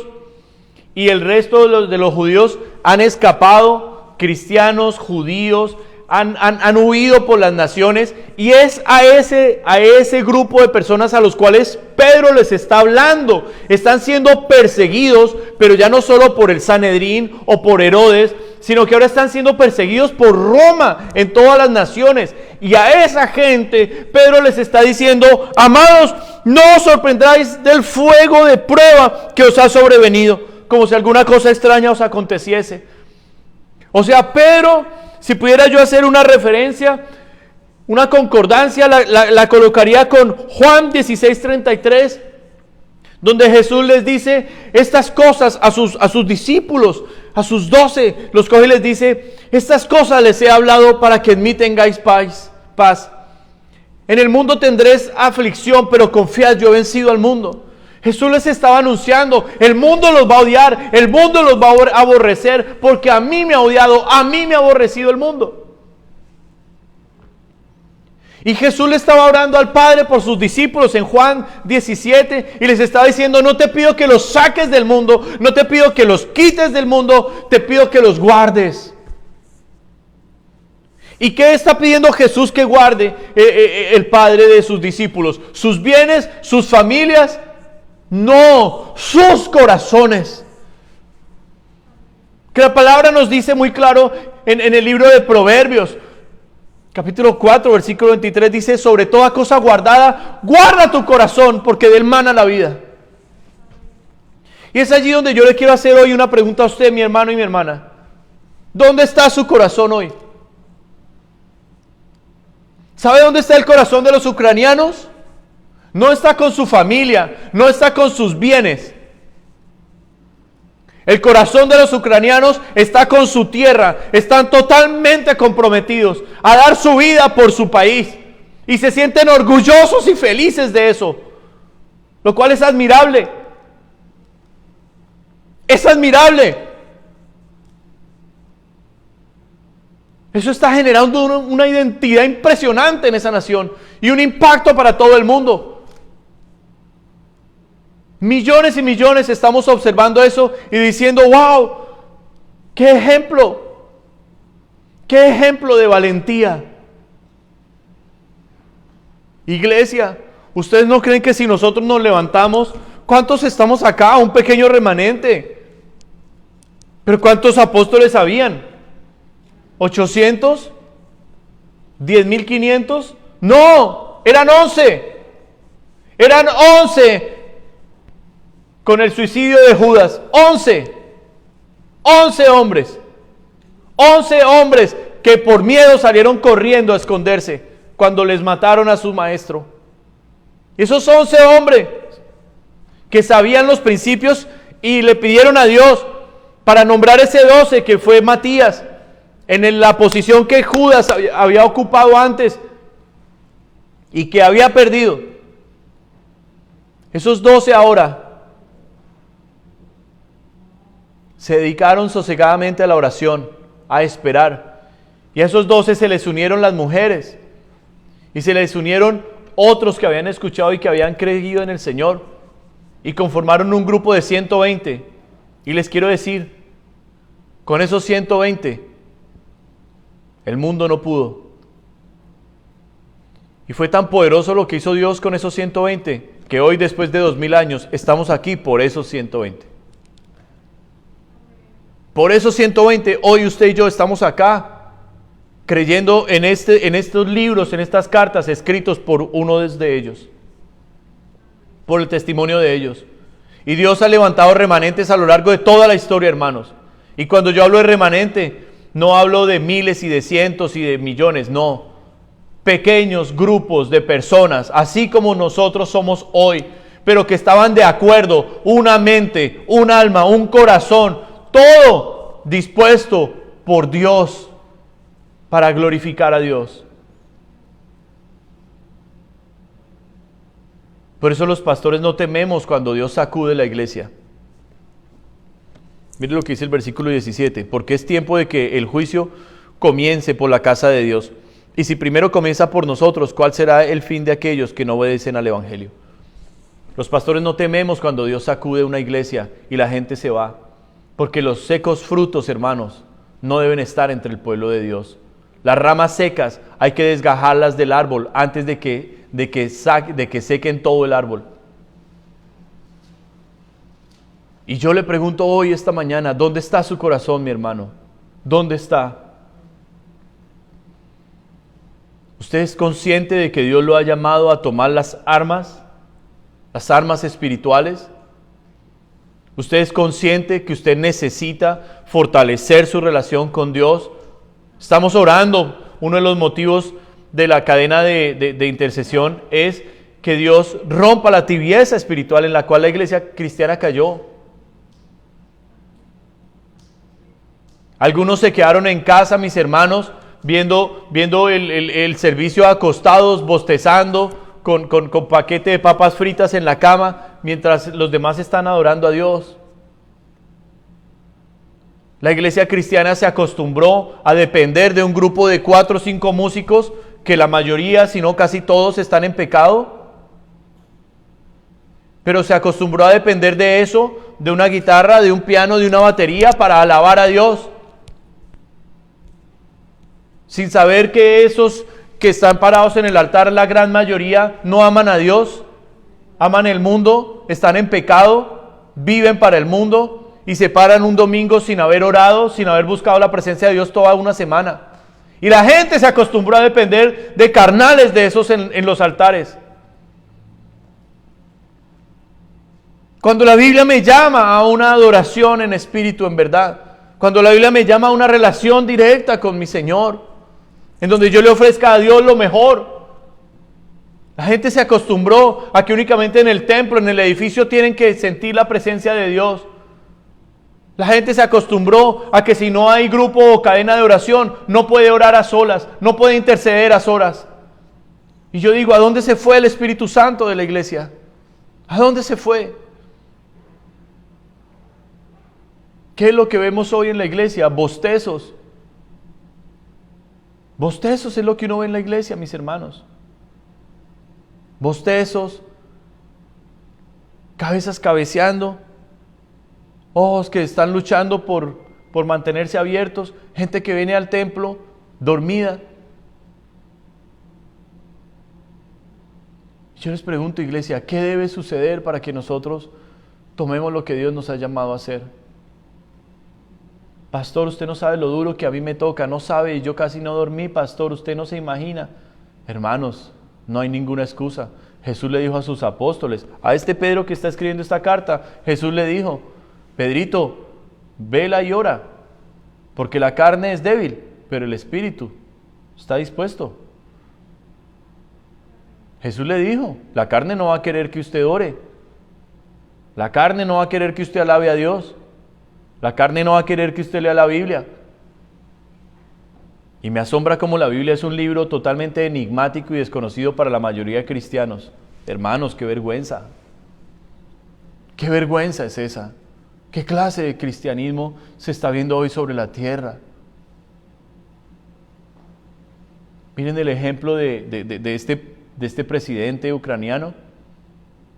Y el resto de los judíos han escapado, cristianos, judíos, han huido por las naciones. Y es a ese grupo de personas a los cuales Pedro les está hablando. Están siendo perseguidos, pero ya no solo por el Sanedrín o por Herodes, sino que ahora están siendo perseguidos por Roma en todas las naciones. Y a esa gente Pedro les está diciendo, amados, no os sorprendáis del fuego de prueba que os ha sobrevenido, como si alguna cosa extraña os aconteciese. O sea, Pedro, si pudiera yo hacer una referencia, una concordancia, la colocaría con Juan 16:33, donde Jesús les dice estas cosas a sus discípulos, a sus 12, los coge y les dice, estas cosas les he hablado para que en mí tengáis paz. En el mundo tendréis aflicción, pero confiad, yo he vencido al mundo. Jesús les estaba anunciando, el mundo los va a odiar, el mundo los va a aborrecer, porque a mí me ha odiado, a mí me ha aborrecido el mundo. Y Jesús le estaba orando al Padre por sus discípulos en Juan 17 y les estaba diciendo, no te pido que los saques del mundo, no te pido que los quites del mundo, te pido que los guardes. ¿Y qué está pidiendo Jesús que guarde el Padre de sus discípulos? ¿Sus bienes? ¿Sus familias? No, sus corazones. Que la palabra nos dice muy claro en el libro de Proverbios, capítulo 4, versículo 23, dice, sobre toda cosa guardada, guarda tu corazón, porque de él mana la vida. Y es allí donde yo le quiero hacer hoy una pregunta a usted, mi hermano y mi hermana. ¿Dónde está su corazón hoy? ¿Sabe dónde está el corazón de los ucranianos? No está con su familia, no está con sus bienes. El corazón de los ucranianos está con su tierra, están totalmente comprometidos a dar su vida por su país y se sienten orgullosos y felices de eso, lo cual es admirable. Es admirable. Eso está generando una identidad impresionante en esa nación y un impacto para todo el mundo. Millones y millones estamos observando eso y diciendo, wow, qué ejemplo de valentía. Iglesia, ¿ustedes no creen que si nosotros nos levantamos, cuántos estamos acá? Un pequeño remanente. ¿Pero cuántos apóstoles habían? ¿800? ¿10.500? No, eran 11. Eran 11 con el suicidio de Judas. 11 hombres. 11 hombres que por miedo salieron corriendo a esconderse cuando les mataron a su maestro. Esos 11 hombres que sabían los principios y le pidieron a Dios para nombrar ese 12 que fue Matías, en la posición que Judas había ocupado antes y que había perdido. Esos 12 ahora se dedicaron sosegadamente a la oración, a esperar. Y a esos 12 se les unieron las mujeres y se les unieron otros que habían escuchado y que habían creído en el Señor y conformaron un grupo de 120. Y les quiero decir, con esos 120 el mundo no pudo. Y fue tan poderoso lo que hizo Dios con esos 120, que hoy, después de 2000 años, estamos aquí por esos 120. Por esos 120, hoy usted y yo estamos acá, creyendo en estos libros, en estas cartas escritos por uno de ellos, por el testimonio de ellos. Y Dios ha levantado remanentes a lo largo de toda la historia, hermanos. Y cuando yo hablo de remanente, no hablo de miles y de cientos y de millones, no. Pequeños grupos de personas, así como nosotros somos hoy, pero que estaban de acuerdo, una mente, un alma, un corazón, todo dispuesto por Dios para glorificar a Dios. Por eso los pastores no tememos cuando Dios sacude la iglesia. Mire lo que dice el versículo 17, porque es tiempo de que el juicio comience por la casa de Dios. Y si primero comienza por nosotros, ¿cuál será el fin de aquellos que no obedecen al evangelio? Los pastores no tememos cuando Dios sacude una iglesia y la gente se va, porque los secos frutos, hermanos, no deben estar entre el pueblo de Dios. Las ramas secas hay que desgajarlas del árbol antes de que sequen todo el árbol. Y yo le pregunto hoy, esta mañana, ¿dónde está su corazón, mi hermano? ¿Dónde está? ¿Usted es consciente de que Dios lo ha llamado a tomar las armas espirituales? ¿Usted es consciente que usted necesita fortalecer su relación con Dios? Estamos orando. Uno de los motivos de la cadena de intercesión es que Dios rompa la tibieza espiritual en la cual la iglesia cristiana cayó. Algunos se quedaron en casa, mis hermanos, viendo el servicio acostados, bostezando, con paquete de papas fritas en la cama, mientras los demás están adorando a Dios. La iglesia cristiana se acostumbró a depender de un grupo de 4 o 5 músicos, que la mayoría, si no casi todos, están en pecado. Pero se acostumbró a depender de eso, de una guitarra, de un piano, de una batería, para alabar a Dios. Sin saber que esos que están parados en el altar, la gran mayoría, no aman a Dios, aman el mundo, están en pecado, viven para el mundo y se paran un domingo sin haber orado, sin haber buscado la presencia de Dios toda una semana. Y la gente se acostumbró a depender de carnales de esos en los altares. Cuando la Biblia me llama a una adoración en espíritu, en verdad, cuando la Biblia me llama a una relación directa con mi Señor, en donde yo le ofrezca a Dios lo mejor. La gente se acostumbró a que únicamente en el templo, en el edificio, tienen que sentir la presencia de Dios. La gente se acostumbró a que si no hay grupo o cadena de oración, no puede orar a solas, no puede interceder a solas. Y yo digo, ¿a dónde se fue el Espíritu Santo de la iglesia? ¿A dónde se fue? ¿Qué es lo que vemos hoy en la iglesia? Bostezos. Bostezos es lo que uno ve en la iglesia, mis hermanos. Bostezos, cabezas cabeceando, ojos que están luchando por mantenerse abiertos, gente que viene al templo dormida. Yo les pregunto, iglesia, ¿qué debe suceder para que nosotros tomemos lo que Dios nos ha llamado a hacer? Pastor, usted no sabe lo duro que a mí me toca, no sabe, yo casi no dormí, pastor, usted no se imagina. Hermanos, no hay ninguna excusa. Jesús le dijo a sus apóstoles, a este Pedro que está escribiendo esta carta, Jesús le dijo, Pedrito, vela y ora, porque la carne es débil, pero el espíritu está dispuesto. Jesús le dijo, la carne no va a querer que usted ore, la carne no va a querer que usted alabe a Dios, la carne no va a querer que usted lea la Biblia. Y me asombra cómo la Biblia es un libro totalmente enigmático y desconocido para la mayoría de cristianos. Hermanos, qué vergüenza. ¿Qué vergüenza es esa? ¿Qué clase de cristianismo se está viendo hoy sobre la tierra? Miren el ejemplo de este presidente ucraniano.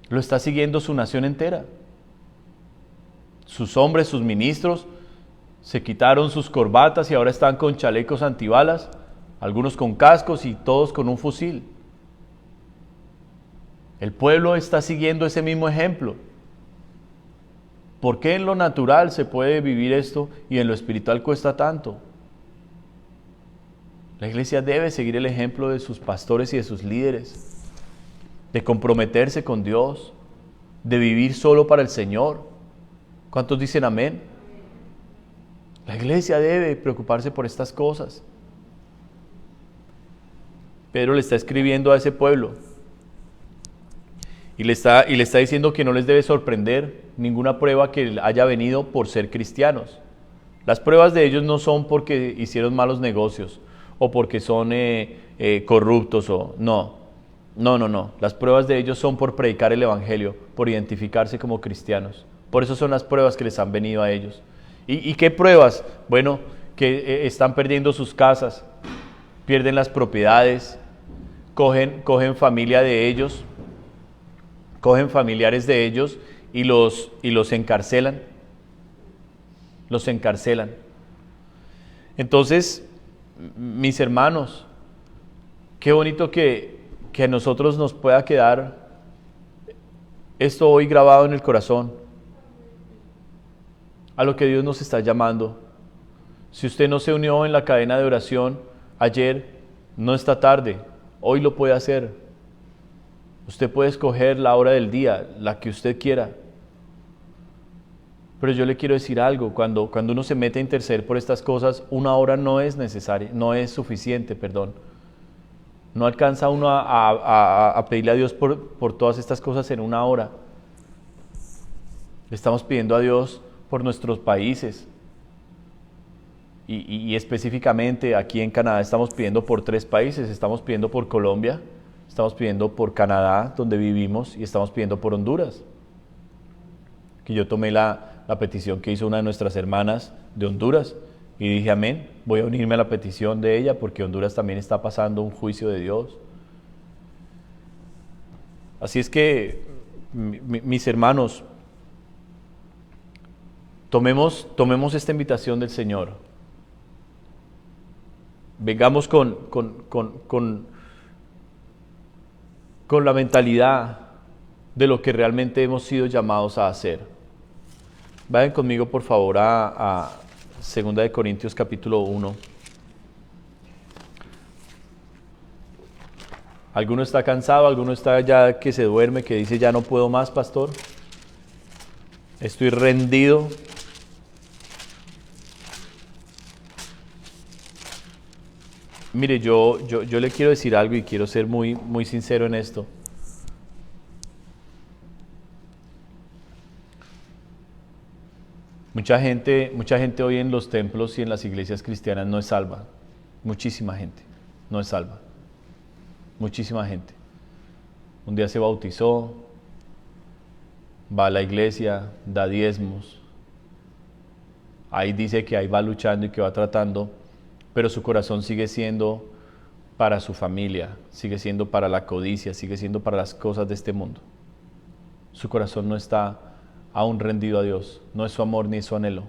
Lo está siguiendo su nación entera. Sus hombres, sus ministros, se quitaron sus corbatas y ahora están con chalecos antibalas, algunos con cascos y todos con un fusil. El pueblo está siguiendo ese mismo ejemplo. ¿Por qué en lo natural se puede vivir esto y en lo espiritual cuesta tanto? La iglesia debe seguir el ejemplo de sus pastores y de sus líderes, de comprometerse con Dios, de vivir solo para el Señor. ¿Cuántos dicen amén? La iglesia debe preocuparse por estas cosas. Pedro le está escribiendo a ese pueblo y le está diciendo que no les debe sorprender ninguna prueba que haya venido por ser cristianos. Las pruebas de ellos no son porque hicieron malos negocios o porque son corruptos o no. Las pruebas de ellos son por predicar el evangelio, por identificarse como cristianos. Por eso son las pruebas que les han venido a ellos. ¿Y qué pruebas? Bueno, que están perdiendo sus casas, pierden las propiedades, cogen familia de ellos, cogen familiares de ellos y los encarcelan. Los encarcelan. Entonces, mis hermanos, qué bonito que a nosotros nos pueda quedar esto hoy grabado en el corazón, a lo que Dios nos está llamando. Si usted no se unió en la cadena de oración ayer, no está tarde, hoy lo puede hacer. Usted puede escoger la hora del día, la que usted quiera. Pero yo le quiero decir algo, cuando uno se mete a interceder por estas cosas, una hora no es necesaria, no es suficiente, perdón. No alcanza uno a pedirle a Dios por todas estas cosas en una hora. Le estamos pidiendo a Dios por nuestros países. Y específicamente aquí en Canadá estamos pidiendo por 3 países. Estamos pidiendo por Colombia, estamos pidiendo por Canadá, donde vivimos, y estamos pidiendo por Honduras. Que yo tomé la petición que hizo una de nuestras hermanas de Honduras y dije amén, voy a unirme a la petición de ella porque Honduras también está pasando un juicio de Dios. Así es que, mis hermanos, tomemos esta invitación del Señor. Vengamos con la mentalidad de lo que realmente hemos sido llamados a hacer. Vayan conmigo por favor a 2 de Corintios capítulo 1. ¿Alguno está cansado? ¿Alguno está ya que se duerme, que dice ya no puedo más, pastor? Estoy rendido. Mire, yo le quiero decir algo y quiero ser muy, muy sincero en esto. Mucha gente hoy en los templos y en las iglesias cristianas no es salva. Muchísima gente no es salva. Muchísima gente. Un día se bautizó, va a la iglesia, da diezmos. Ahí dice que ahí va luchando y que va tratando, pero su corazón sigue siendo para su familia, sigue siendo para la codicia, sigue siendo para las cosas de este mundo. Su corazón no está aún rendido a Dios, no es su amor ni su anhelo.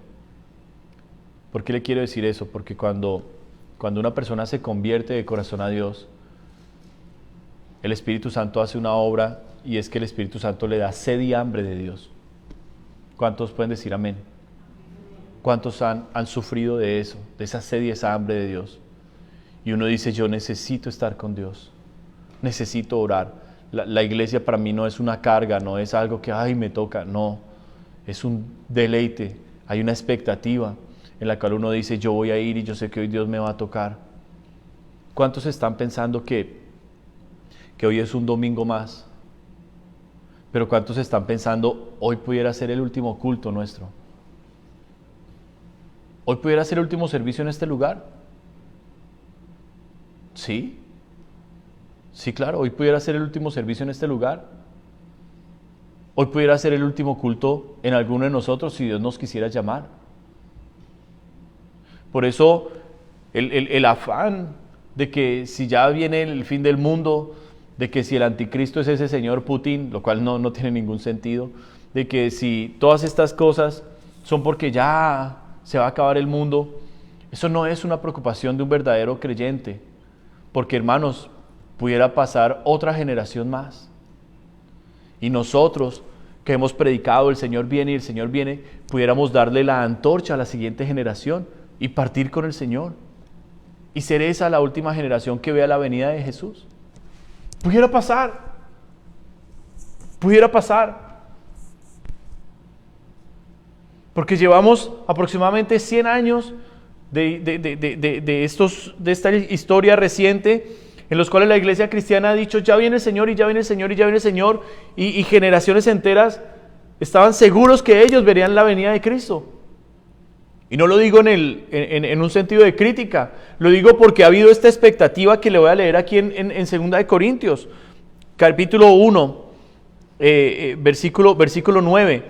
¿Por qué le quiero decir eso? Porque cuando una persona se convierte de corazón a Dios, el Espíritu Santo hace una obra y es que el Espíritu Santo le da sed y hambre de Dios. ¿Cuántos pueden decir amén? ¿Cuántos han sufrido de eso, de esa sed y esa hambre de Dios? Y uno dice, yo necesito estar con Dios, necesito orar. La iglesia para mí no es una carga, no es algo que, ay, me toca, no. Es un deleite, hay una expectativa en la cual uno dice, yo voy a ir y yo sé que hoy Dios me va a tocar. ¿Cuántos están pensando que hoy es un domingo más? Pero ¿cuántos están pensando, hoy pudiera ser el último culto nuestro? ¿Hoy pudiera ser el último servicio en este lugar? ¿Sí? Sí, claro, hoy pudiera ser el último servicio en este lugar. Hoy pudiera ser el último culto en alguno de nosotros si Dios nos quisiera llamar. Por eso el afán de que si ya viene el fin del mundo, de que si el anticristo es ese señor Putin, lo cual no tiene ningún sentido, de que si todas estas cosas son porque ya se va a acabar el mundo, eso no es una preocupación de un verdadero creyente, porque hermanos, pudiera pasar otra generación más. Y nosotros que hemos predicado el Señor viene y el Señor viene, pudiéramos darle la antorcha a la siguiente generación y partir con el Señor. Y ser esa la última generación que vea la venida de Jesús. Pudiera pasar. Pudiera pasar. Porque llevamos aproximadamente 100 años de esta historia reciente en los cuales la iglesia cristiana ha dicho, ya viene el Señor, y ya viene el Señor, y ya viene el Señor, y generaciones enteras estaban seguros que ellos verían la venida de Cristo. Y no lo digo en un sentido de crítica, lo digo porque ha habido esta expectativa que le voy a leer aquí en 2 de Corintios, capítulo 1, versículo 9.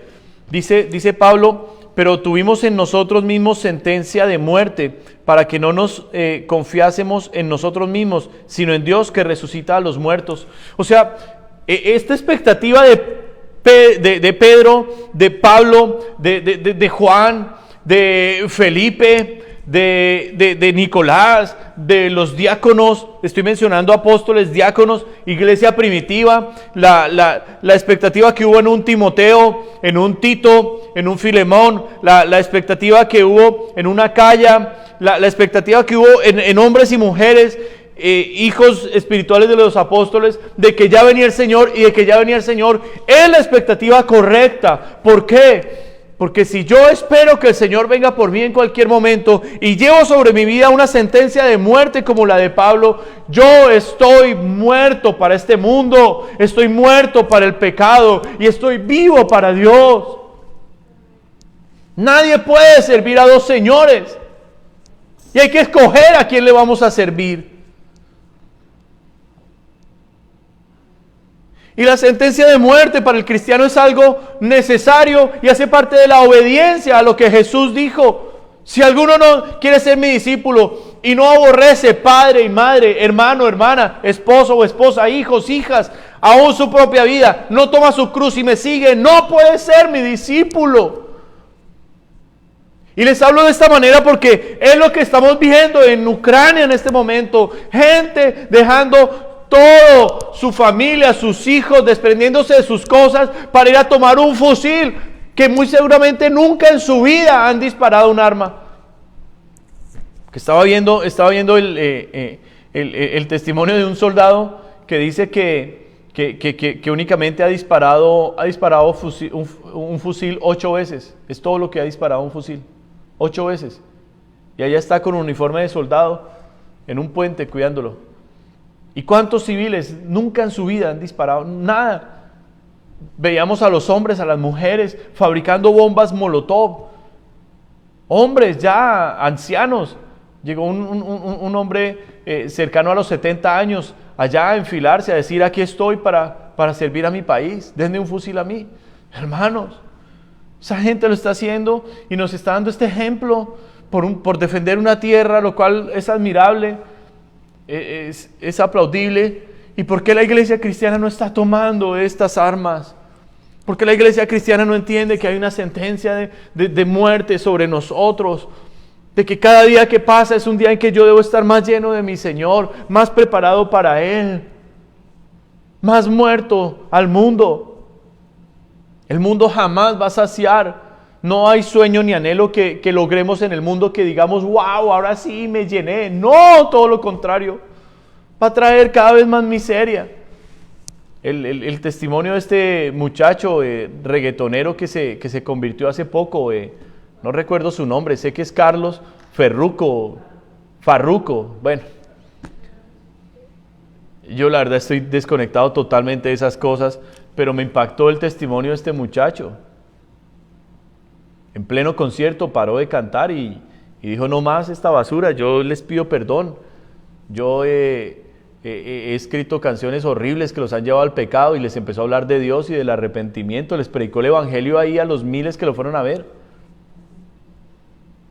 Dice Pablo, pero tuvimos en nosotros mismos sentencia de muerte, para que no nos confiásemos en nosotros mismos, sino en Dios que resucita a los muertos. O sea, esta expectativa de Pedro, de Pablo, de Juan, de Felipe, de Nicolás, de los diáconos, estoy mencionando apóstoles, diáconos, iglesia primitiva, la expectativa que hubo en un Timoteo, en un Tito, en un Filemón, la expectativa que hubo en una Acaya, la expectativa que hubo en hombres y mujeres, hijos espirituales de los apóstoles, de que ya venía el Señor y de que ya venía el Señor, es la expectativa correcta. ¿Por qué? Porque si yo espero que el Señor venga por mí en cualquier momento y llevo sobre mi vida una sentencia de muerte como la de Pablo, yo estoy muerto para este mundo, estoy muerto para el pecado y estoy vivo para Dios. Nadie puede servir a dos señores y hay que escoger a quién le vamos a servir. Y la sentencia de muerte para el cristiano es algo necesario y hace parte de la obediencia a lo que Jesús dijo. Si alguno no quiere ser mi discípulo y no aborrece padre y madre, hermano, hermana, esposo o esposa, hijos, hijas, aún su propia vida, no toma su cruz y me sigue, no puede ser mi discípulo. Y les hablo de esta manera porque es lo que estamos viendo en Ucrania en este momento. Gente dejando todo, su familia, sus hijos, desprendiéndose de sus cosas para ir a tomar un fusil que muy seguramente nunca en su vida han disparado un arma. Que estaba viendo el testimonio de un soldado que dice que únicamente ha disparado un fusil 8 veces. Es todo lo que ha disparado un fusil, 8 veces. Y allá está con un uniforme de soldado en un puente cuidándolo. ¿Y cuántos civiles nunca en su vida han disparado? Nada. Veíamos a los hombres, a las mujeres fabricando bombas Molotov. Hombres ya ancianos. Llegó un hombre cercano a los 70 años allá a enfilarse, a decir, aquí estoy para servir a mi país. Denme un fusil a mí. Hermanos, esa gente lo está haciendo y nos está dando este ejemplo por defender una tierra, lo cual es admirable. Es aplaudible. ¿Y por qué la iglesia cristiana no está tomando estas armas? ¿Por qué la iglesia cristiana no entiende que hay una sentencia de muerte sobre nosotros? De que cada día que pasa es un día en que yo debo estar más lleno de mi Señor, más preparado para Él, más muerto al mundo. El mundo jamás va a saciar. No hay sueño ni anhelo que logremos en el mundo que digamos, wow, ahora sí me llené. No, todo lo contrario. Va a traer cada vez más miseria. El testimonio de este muchacho reggaetonero que se convirtió hace poco, no recuerdo su nombre, sé que es Carlos Farruko. Bueno, yo la verdad estoy desconectado totalmente de esas cosas, pero me impactó el testimonio de este muchacho. En pleno concierto paró de cantar y dijo, no más esta basura, yo les pido perdón. Yo he escrito canciones horribles que los han llevado al pecado, y les empezó a hablar de Dios y del arrepentimiento. Les predicó el evangelio ahí a los miles que lo fueron a ver.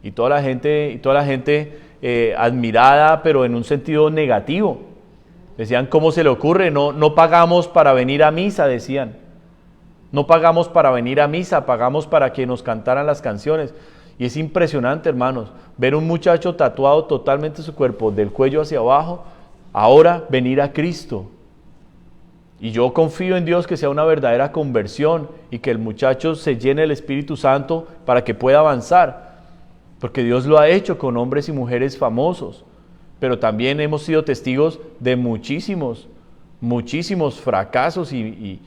Y toda la gente admirada, pero en un sentido negativo. Decían, ¿cómo se le ocurre? No pagamos para venir a misa, decían. No pagamos para venir a misa, pagamos para que nos cantaran las canciones. Y es impresionante, hermanos, ver un muchacho tatuado totalmente su cuerpo, del cuello hacia abajo, ahora venir a Cristo. Y yo confío en Dios que sea una verdadera conversión y que el muchacho se llene del Espíritu Santo para que pueda avanzar. Porque Dios lo ha hecho con hombres y mujeres famosos. Pero también hemos sido testigos de muchísimos fracasos y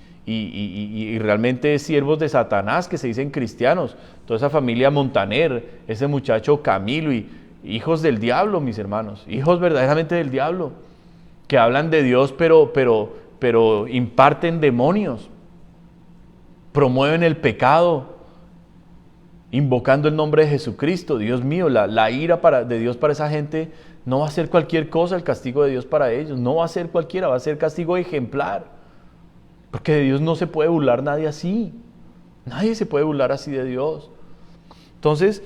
realmente siervos de Satanás que se dicen cristianos. Toda esa familia Montaner, ese muchacho Camilo y hijos del diablo, mis hermanos. Hijos verdaderamente del diablo. Que hablan de Dios pero imparten demonios, promueven el pecado, invocando el nombre de Jesucristo. Dios mío, la ira de Dios para esa gente no va a ser cualquier cosa, el castigo de Dios para ellos, no va a ser cualquiera, va a ser castigo ejemplar, porque de Dios no se puede burlar nadie así, nadie se puede burlar así de Dios. Entonces,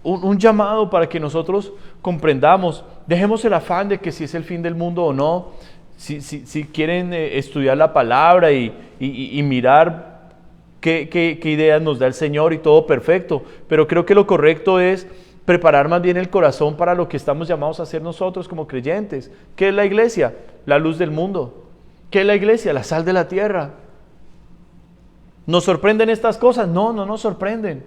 un llamado para que nosotros comprendamos, dejemos el afán de que si es el fin del mundo o no. Si quieren estudiar la palabra y mirar qué ideas nos da el Señor y todo perfecto, pero creo que lo correcto es preparar más bien el corazón para lo que estamos llamados a hacer nosotros como creyentes. ¿Qué es la iglesia? La luz del mundo. ¿Qué es la iglesia? La sal de la tierra. ¿Nos sorprenden estas cosas? No nos sorprenden.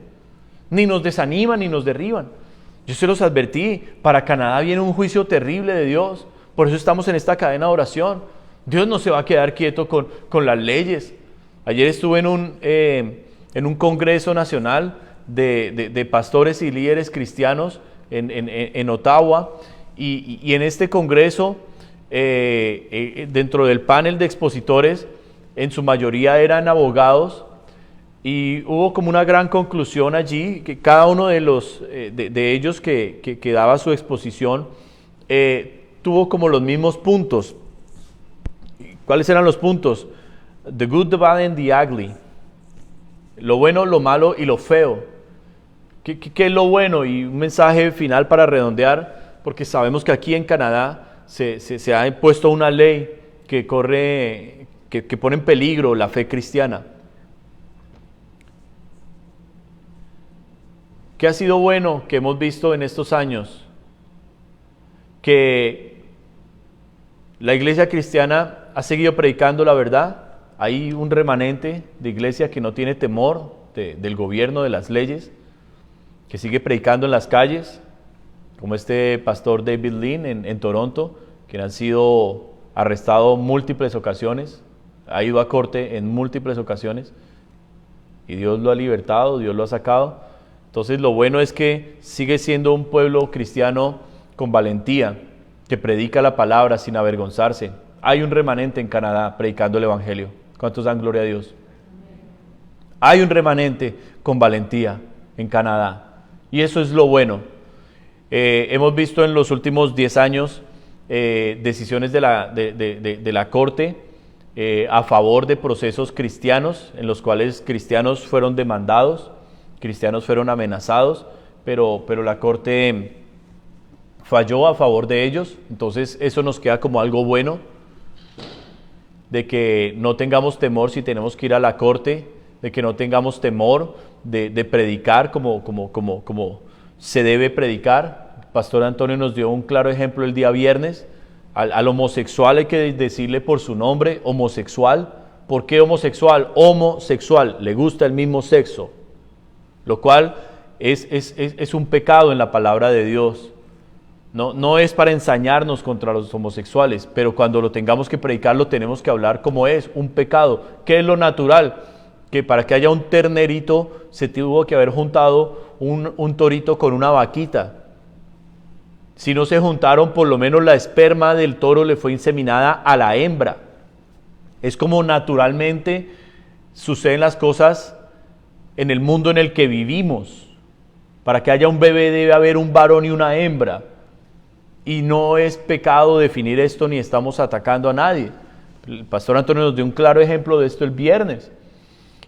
Ni nos desaniman ni nos derriban. Yo se los advertí, para Canadá viene un juicio terrible de Dios. Por eso estamos en esta cadena de oración. Dios no se va a quedar quieto con las leyes. Ayer estuve en un congreso nacional de pastores y líderes cristianos en Ottawa, y en este congreso, dentro del panel de expositores, en su mayoría eran abogados, y hubo como una gran conclusión allí, que cada uno de ellos que daba su exposición tuvo como los mismos puntos. ¿Cuáles eran los puntos? The good, the bad and the ugly. Lo bueno, lo malo y lo feo. ¿Qué es lo bueno? Y un mensaje final para redondear, porque sabemos que aquí en Canadá se ha impuesto una ley que pone en peligro la fe cristiana. ¿Qué ha sido bueno que hemos visto en estos años? Que la iglesia cristiana ha seguido predicando la verdad. Hay un remanente de iglesia que no tiene temor del gobierno, de las leyes, que sigue predicando en las calles, como este pastor David Lynn en Toronto, que ha sido arrestado múltiples ocasiones, ha ido a corte en múltiples ocasiones, y Dios lo ha libertado, Dios lo ha sacado. Entonces lo bueno es que sigue siendo un pueblo cristiano con valentía, que predica la palabra sin avergonzarse. Hay un remanente en Canadá predicando el evangelio. ¿Cuántos dan gloria a Dios? Hay un remanente con valentía en Canadá, y eso es lo bueno. Hemos visto en los últimos 10 años decisiones de la Corte a favor de procesos cristianos, en los cuales cristianos fueron demandados, cristianos fueron amenazados, pero la Corte falló a favor de ellos. Entonces eso nos queda como algo bueno, de que no tengamos temor si tenemos que ir a la corte, de que no tengamos temor de predicar como se debe predicar. El pastor Antonio nos dio un claro ejemplo el día viernes. Al homosexual hay que decirle por su nombre, homosexual. ¿Por qué homosexual? Homosexual, le gusta el mismo sexo, lo cual es un pecado en la palabra de Dios. No es para ensañarnos contra los homosexuales, pero cuando lo tengamos que predicar, lo tenemos que hablar como es, un pecado. ¿Qué es lo natural? Que para que haya un ternerito, se tuvo que haber juntado un torito con una vaquita. Si no se juntaron, por lo menos la esperma del toro le fue inseminada a la hembra. Es como naturalmente suceden las cosas en el mundo en el que vivimos. Para que haya un bebé debe haber un varón y una hembra. Y no es pecado definir esto, ni estamos atacando a nadie. El pastor Antonio nos dio un claro ejemplo de esto el viernes.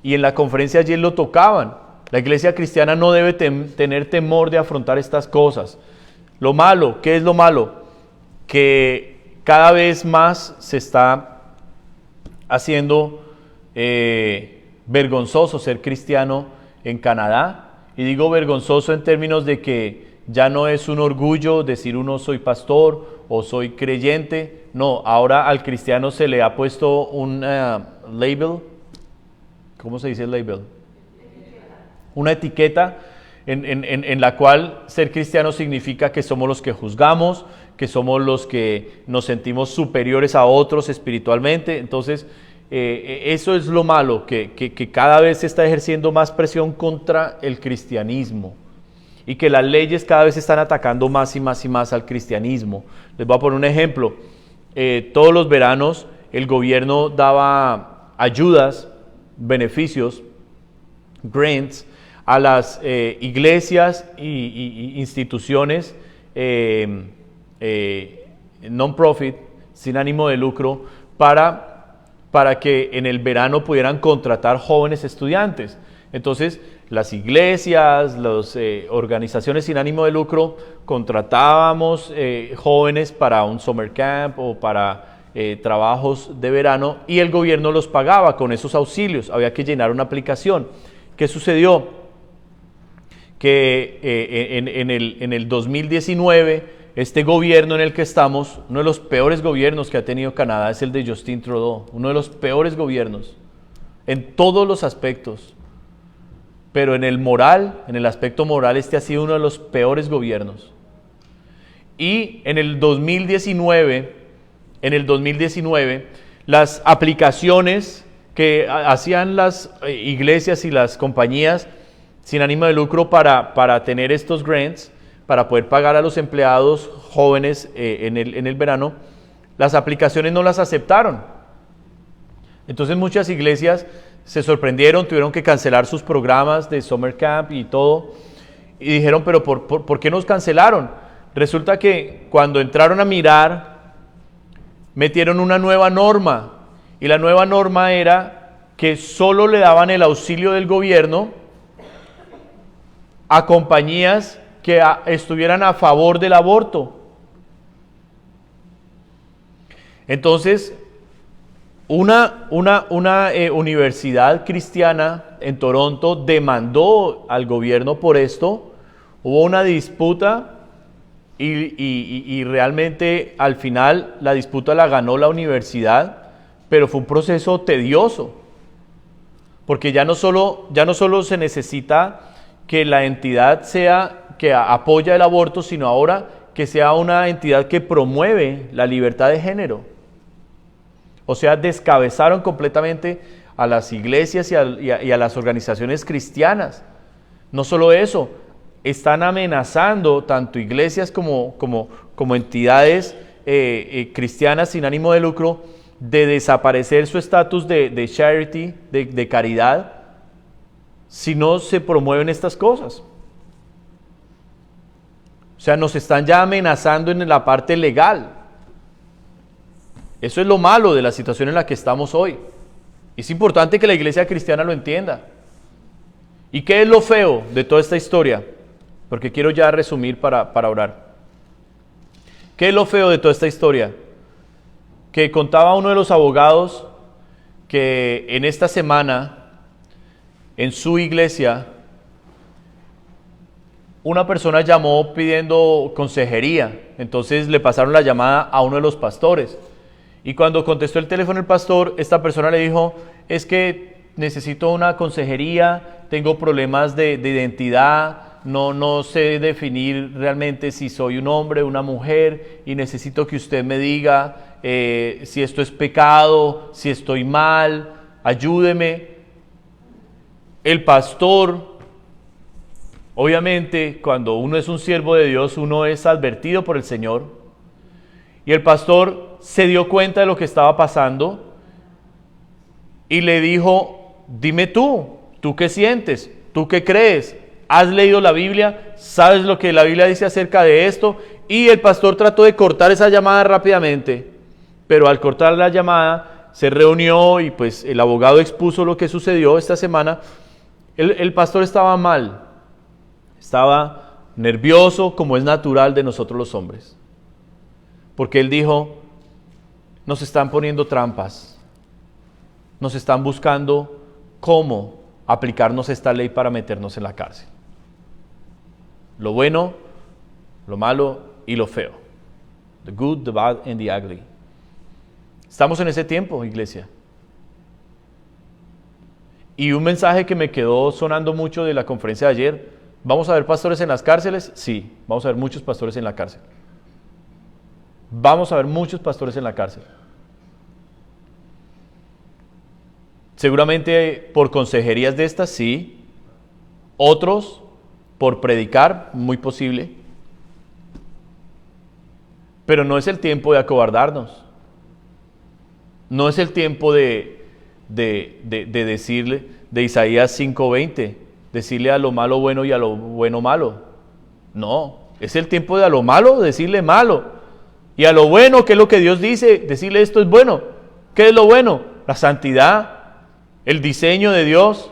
Y en la conferencia ayer lo tocaban. La iglesia cristiana no debe tener temor de afrontar estas cosas. Lo malo, ¿qué es lo malo? Que cada vez más se está haciendo vergonzoso ser cristiano en Canadá. Y digo vergonzoso en términos de que ya no es un orgullo decir uno soy pastor o soy creyente. No, ahora al cristiano se le ha puesto un label. ¿Cómo se dice el label? Una etiqueta en la cual ser cristiano significa que somos los que juzgamos, que somos los que nos sentimos superiores a otros espiritualmente. Entonces, eso es lo malo, que cada vez se está ejerciendo más presión contra el cristianismo y que las leyes cada vez están atacando más y más y más al cristianismo. Les voy a poner un ejemplo. Todos los veranos el gobierno daba ayudas, beneficios, grants, a las iglesias y instituciones non-profit, sin ánimo de lucro, para que en el verano pudieran contratar jóvenes estudiantes. Entonces, las iglesias, las organizaciones sin ánimo de lucro, contratábamos jóvenes para un summer camp o para trabajos de verano, y el gobierno los pagaba con esos auxilios. Había que llenar una aplicación. ¿Qué sucedió? Que en el 2019, este gobierno en el que estamos, uno de los peores gobiernos que ha tenido Canadá es el de Justin Trudeau, uno de los peores gobiernos en todos los aspectos, pero en el moral, en el aspecto moral, este ha sido uno de los peores gobiernos. Y en el 2019, las aplicaciones que hacían las iglesias y las compañías sin ánimo de lucro para tener estos grants, para poder pagar a los empleados jóvenes en el verano, las aplicaciones no las aceptaron. Entonces muchas iglesias se sorprendieron, tuvieron que cancelar sus programas de summer camp y todo, y dijeron, pero ¿por qué nos cancelaron? Resulta que cuando entraron a mirar, metieron una nueva norma, y la nueva norma era que solo le daban el auxilio del gobierno a compañías que estuvieran a favor del aborto. Entonces, una universidad cristiana en Toronto demandó al gobierno por esto, hubo una disputa y realmente al final la disputa la ganó la universidad, pero fue un proceso tedioso, porque ya no solo se necesita que la entidad sea que apoya el aborto, sino ahora que sea una entidad que promueve la libertad de género. O sea, descabezaron completamente a las iglesias y a las organizaciones cristianas. No solo eso, están amenazando tanto iglesias como entidades cristianas sin ánimo de lucro de desaparecer su estatus de charity, de caridad, si no se promueven estas cosas. O sea, nos están ya amenazando en la parte legal. Eso es lo malo de la situación en la que estamos hoy. Es importante que la iglesia cristiana lo entienda. ¿Y qué es lo feo de toda esta historia? Porque quiero ya resumir para orar. ¿Qué es lo feo de toda esta historia? Que contaba uno de los abogados que en esta semana, en su iglesia, una persona llamó pidiendo consejería. Entonces le pasaron la llamada a uno de los pastores. Y cuando contestó el teléfono el pastor, esta persona le dijo, es que necesito una consejería, tengo problemas de identidad, no sé definir realmente si soy un hombre o una mujer, y necesito que usted me diga si esto es pecado, si estoy mal, ayúdeme. El pastor, obviamente, cuando uno es un siervo de Dios, uno es advertido por el Señor, y el pastor se dio cuenta de lo que estaba pasando y le dijo, dime tú qué sientes, tú qué crees, has leído la Biblia, sabes lo que la Biblia dice acerca de esto. Y el pastor trató de cortar esa llamada rápidamente, pero al cortar la llamada se reunió y pues el abogado expuso lo que sucedió esta semana. El pastor estaba mal, estaba nervioso, como es natural de nosotros los hombres, porque él dijo, nos están poniendo trampas, nos están buscando cómo aplicarnos esta ley para meternos en la cárcel. Lo bueno, lo malo y lo feo. The good, the bad and the ugly. Estamos en ese tiempo, iglesia. Y un mensaje que me quedó sonando mucho de la conferencia de ayer: ¿vamos a ver pastores en las cárceles? Sí, vamos a ver muchos pastores en la cárcel. Vamos a ver muchos pastores en la cárcel. Seguramente por consejerías de estas, sí. Otros por predicar, muy posible. Pero no es el tiempo de acobardarnos. No es el tiempo de decirle, de Isaías 5:20, decirle a lo malo bueno y a lo bueno malo. No, es el tiempo de a lo malo decirle malo. Y a lo bueno, ¿qué es lo que Dios dice? Decirle esto es bueno. ¿Qué es lo bueno? La santidad, el diseño de Dios.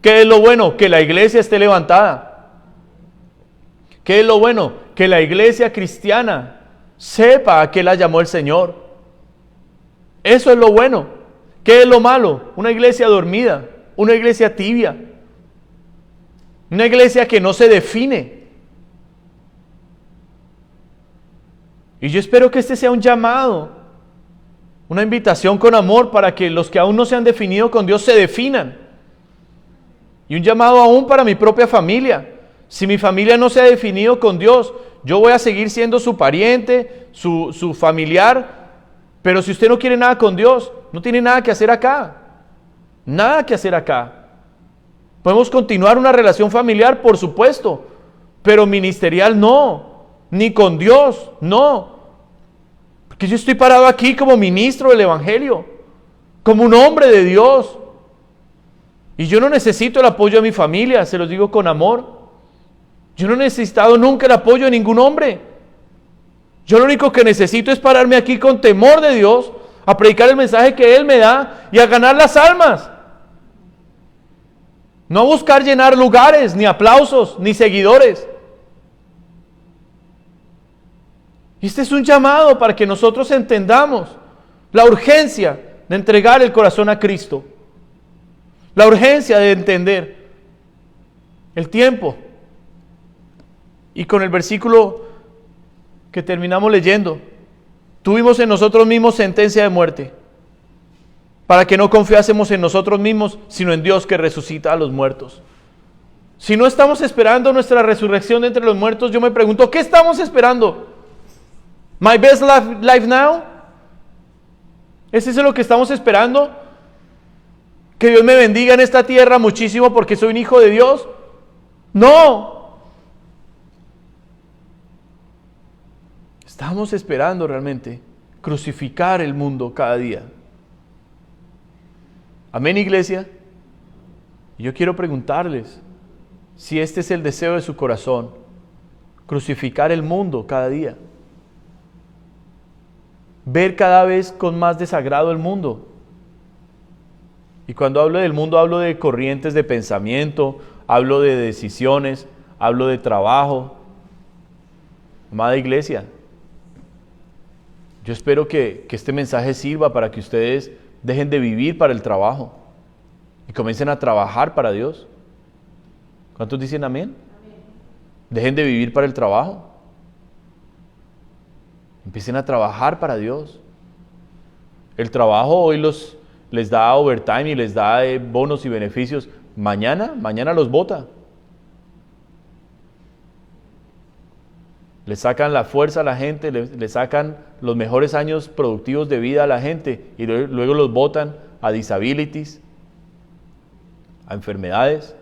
¿Qué es lo bueno? Que la iglesia esté levantada. ¿Qué es lo bueno? Que la iglesia cristiana sepa a qué la llamó el Señor. Eso es lo bueno. ¿Qué es lo malo? Una iglesia dormida, una iglesia tibia, una iglesia que no se define. Y yo espero que este sea un llamado, una invitación con amor para que los que aún no se han definido con Dios se definan. Y un llamado aún para mi propia familia. Si mi familia no se ha definido con Dios, yo voy a seguir siendo su pariente, su familiar. Pero si usted no quiere nada con Dios, no tiene nada que hacer acá. Nada que hacer acá. Podemos continuar una relación familiar, por supuesto, pero ministerial no. Ni con Dios, no. Porque yo estoy parado aquí como ministro del Evangelio, como un hombre de Dios. Y yo no necesito el apoyo de mi familia, se los digo con amor. Yo no he necesitado nunca el apoyo de ningún hombre. Yo lo único que necesito es pararme aquí con temor de Dios, a predicar el mensaje que Él me da y a ganar las almas. No a buscar llenar lugares, ni aplausos, ni seguidores. Y este es un llamado para que nosotros entendamos la urgencia de entregar el corazón a Cristo. La urgencia de entender el tiempo. Y con el versículo que terminamos leyendo, tuvimos en nosotros mismos sentencia de muerte, para que no confiásemos en nosotros mismos, sino en Dios que resucita a los muertos. Si no estamos esperando nuestra resurrección de entre los muertos, yo me pregunto, ¿qué estamos esperando? ¿My best life now? ¿Es eso lo que estamos esperando? ¿Que Dios me bendiga en esta tierra muchísimo porque soy un hijo de Dios? No. Estamos esperando realmente crucificar el mundo cada día. Amén, iglesia. Y yo quiero preguntarles si este es el deseo de su corazón, crucificar el mundo cada día. Ver cada vez con más desagrado el mundo. Y cuando hablo del mundo, hablo de corrientes de pensamiento, hablo de decisiones, hablo de trabajo. Amada iglesia, yo espero que este mensaje sirva para que ustedes dejen de vivir para el trabajo y comiencen a trabajar para Dios. ¿Cuántos dicen amén? Dejen de vivir para el trabajo. Empiecen a trabajar para Dios. El trabajo hoy les da overtime y les da bonos y beneficios. Mañana los bota. Le sacan la fuerza a la gente, le sacan los mejores años productivos de vida a la gente y luego los botan a disabilities, a enfermedades.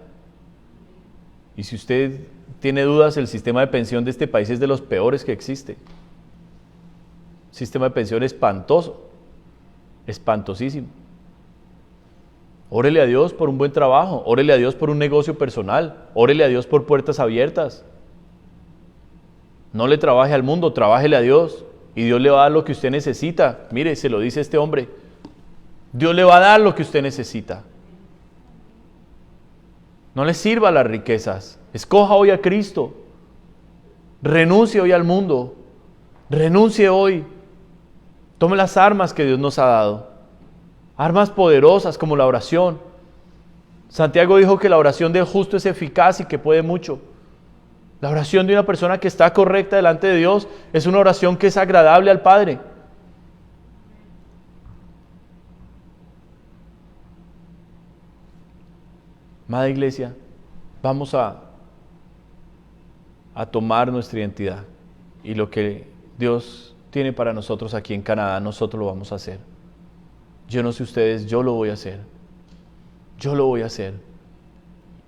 Y si usted tiene dudas, el sistema de pensión de este país es de los peores que existe. Sistema de pensión espantoso, espantosísimo. Órele a Dios por un buen trabajo, órele a Dios por un negocio personal, órele a Dios por puertas abiertas. No le trabaje al mundo, trabájele a Dios y Dios le va a dar lo que usted necesita. Mire, se lo dice este hombre. Dios le va a dar lo que usted necesita. No le sirva las riquezas. Escoja hoy a Cristo. Renuncie hoy al mundo. Renuncie hoy. Tome las armas que Dios nos ha dado. Armas poderosas como la oración. Santiago dijo que la oración del justo es eficaz y que puede mucho. La oración de una persona que está correcta delante de Dios es una oración que es agradable al Padre. Amada iglesia, vamos a tomar nuestra identidad y lo que Dios tiene para nosotros aquí en Canadá, nosotros lo vamos a hacer. Yo no sé ustedes, yo lo voy a hacer. Yo lo voy a hacer.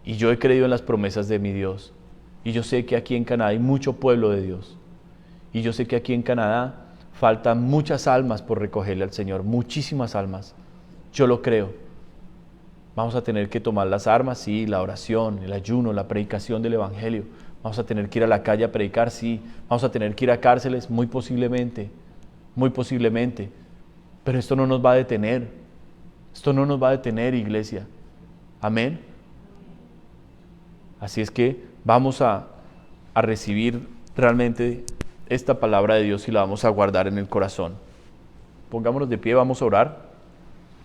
Y yo he creído en las promesas de mi Dios. Y yo sé que aquí en Canadá hay mucho pueblo de Dios. Y yo sé que aquí en Canadá faltan muchas almas por recogerle al Señor, muchísimas almas. Yo lo creo. Vamos a tener que tomar las armas, sí, la oración, el ayuno, la predicación del Evangelio. Vamos a tener que ir a la calle a predicar, sí. Vamos a tener que ir a cárceles, muy posiblemente. Pero esto no nos va a detener. Esto no nos va a detener, iglesia. Amén. Así es que vamos a recibir realmente esta palabra de Dios y la vamos a guardar en el corazón. Pongámonos de pie, vamos a orar.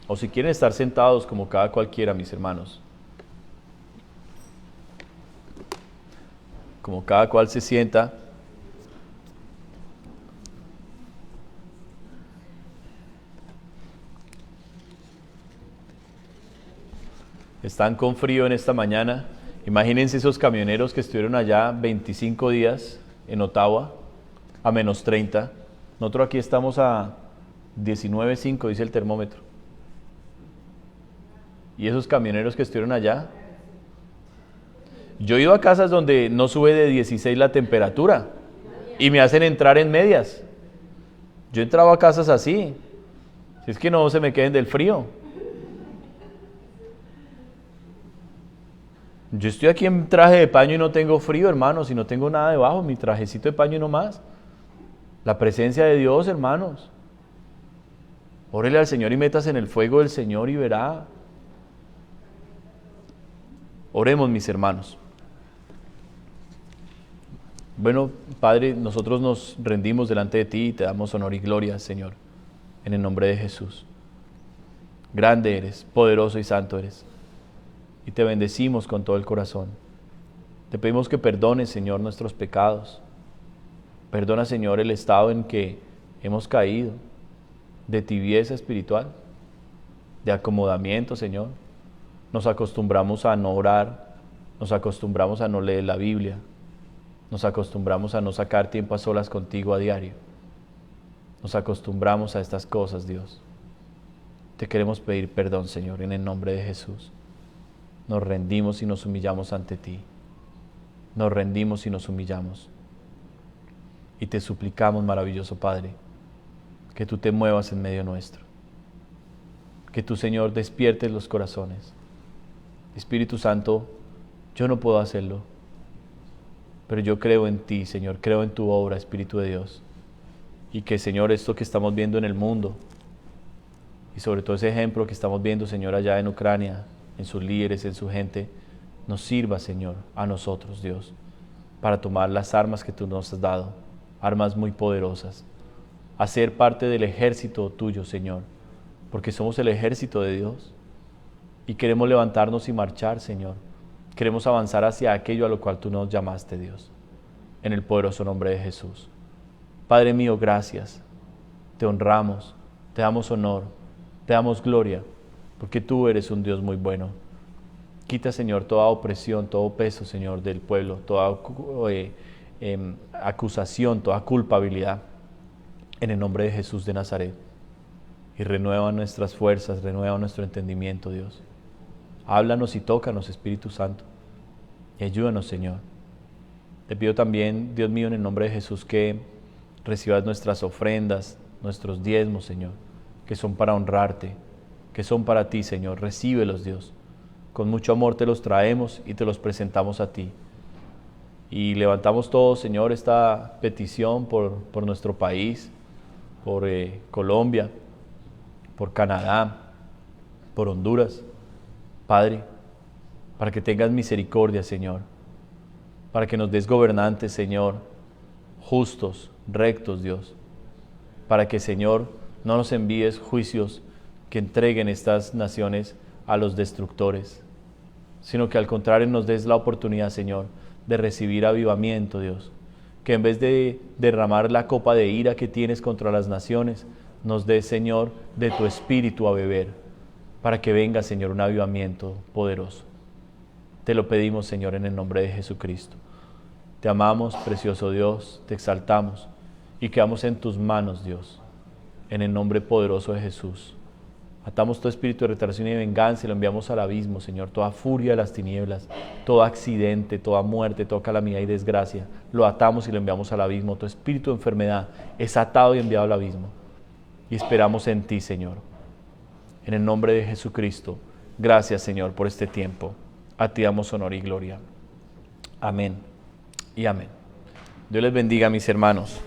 O si quieren estar sentados como cada cualquiera, mis hermanos. Como cada cual se sienta. Están con frío en esta mañana. Imagínense esos camioneros que estuvieron allá 25 días en Ottawa a menos 30. Nosotros aquí estamos a 19.5, dice el termómetro. Y esos camioneros que estuvieron allá. Yo he ido a casas donde no sube de 16 la temperatura y me hacen entrar en medias. Yo he entrado a casas así. Si es que no se me queden del frío. Yo estoy aquí en traje de paño y no tengo frío, hermanos, y no tengo nada debajo, mi trajecito de paño y no más. La presencia de Dios, hermanos. Órele al Señor y métase en el fuego del Señor y verá. Oremos, mis hermanos. Bueno, Padre, nosotros nos rendimos delante de ti y te damos honor y gloria, Señor, en el nombre de Jesús. Grande eres, poderoso y santo eres. Y te bendecimos con todo el corazón. Te pedimos que perdones, Señor, nuestros pecados. Perdona, Señor, el estado en que hemos caído, de tibieza espiritual, de acomodamiento, Señor. Nos acostumbramos a no orar, nos acostumbramos a no leer la Biblia, nos acostumbramos a no sacar tiempo a solas contigo a diario. Nos acostumbramos a estas cosas, Dios. Te queremos pedir perdón, Señor, en el nombre de Jesús. Nos rendimos y nos humillamos ante ti. Nos rendimos y nos humillamos. Y te suplicamos, maravilloso Padre, que tú te muevas en medio nuestro. Que tú, Señor, despiertes los corazones. Espíritu Santo, yo no puedo hacerlo, pero yo creo en ti, Señor, creo en tu obra, Espíritu de Dios. Y que, Señor, esto que estamos viendo en el mundo, y sobre todo ese ejemplo que estamos viendo, Señor, allá en Ucrania, en sus líderes, en su gente, nos sirva, Señor, a nosotros, Dios, para tomar las armas que tú nos has dado, armas muy poderosas, a ser parte del ejército tuyo, Señor, porque somos el ejército de Dios y queremos levantarnos y marchar, Señor. Queremos avanzar hacia aquello a lo cual tú nos llamaste, Dios, en el poderoso nombre de Jesús. Padre mío, gracias, te honramos, te damos honor, te damos gloria, porque tú eres un Dios muy bueno. Quita, Señor, toda opresión, todo peso, Señor, del pueblo, toda acusación, toda culpabilidad, en el nombre de Jesús de Nazaret. Y renueva nuestras fuerzas, renueva nuestro entendimiento, Dios. Háblanos y tócanos, Espíritu Santo, y ayúdanos, Señor. Te pido también, Dios mío, en el nombre de Jesús, que recibas nuestras ofrendas, nuestros diezmos, Señor, que son para honrarte, que son para ti, Señor. Recíbelos, Dios. Con mucho amor te los traemos y te los presentamos a ti. Y levantamos todos, Señor, esta petición por nuestro país, por Colombia, por Canadá, por Honduras. Padre, para que tengas misericordia, Señor, para que nos des gobernantes, Señor, justos, rectos, Dios, para que, Señor, no nos envíes juicios que entreguen estas naciones a los destructores, sino que al contrario nos des la oportunidad, Señor, de recibir avivamiento, Dios. Que en vez de derramar la copa de ira que tienes contra las naciones, nos des, Señor, de tu espíritu a beber, para que venga, Señor, un avivamiento poderoso. Te lo pedimos, Señor, en el nombre de Jesucristo. Te amamos, precioso Dios, te exaltamos y quedamos en tus manos, Dios, en el nombre poderoso de Jesús. Atamos todo espíritu de retracción y de venganza y lo enviamos al abismo, Señor. Toda furia de las tinieblas, todo accidente, toda muerte, toda calamidad y desgracia, lo atamos y lo enviamos al abismo. Todo espíritu de enfermedad es atado y enviado al abismo. Y esperamos en ti, Señor. En el nombre de Jesucristo, gracias, Señor, por este tiempo. A ti damos honor y gloria. Amén y amén. Dios les bendiga, mis hermanos.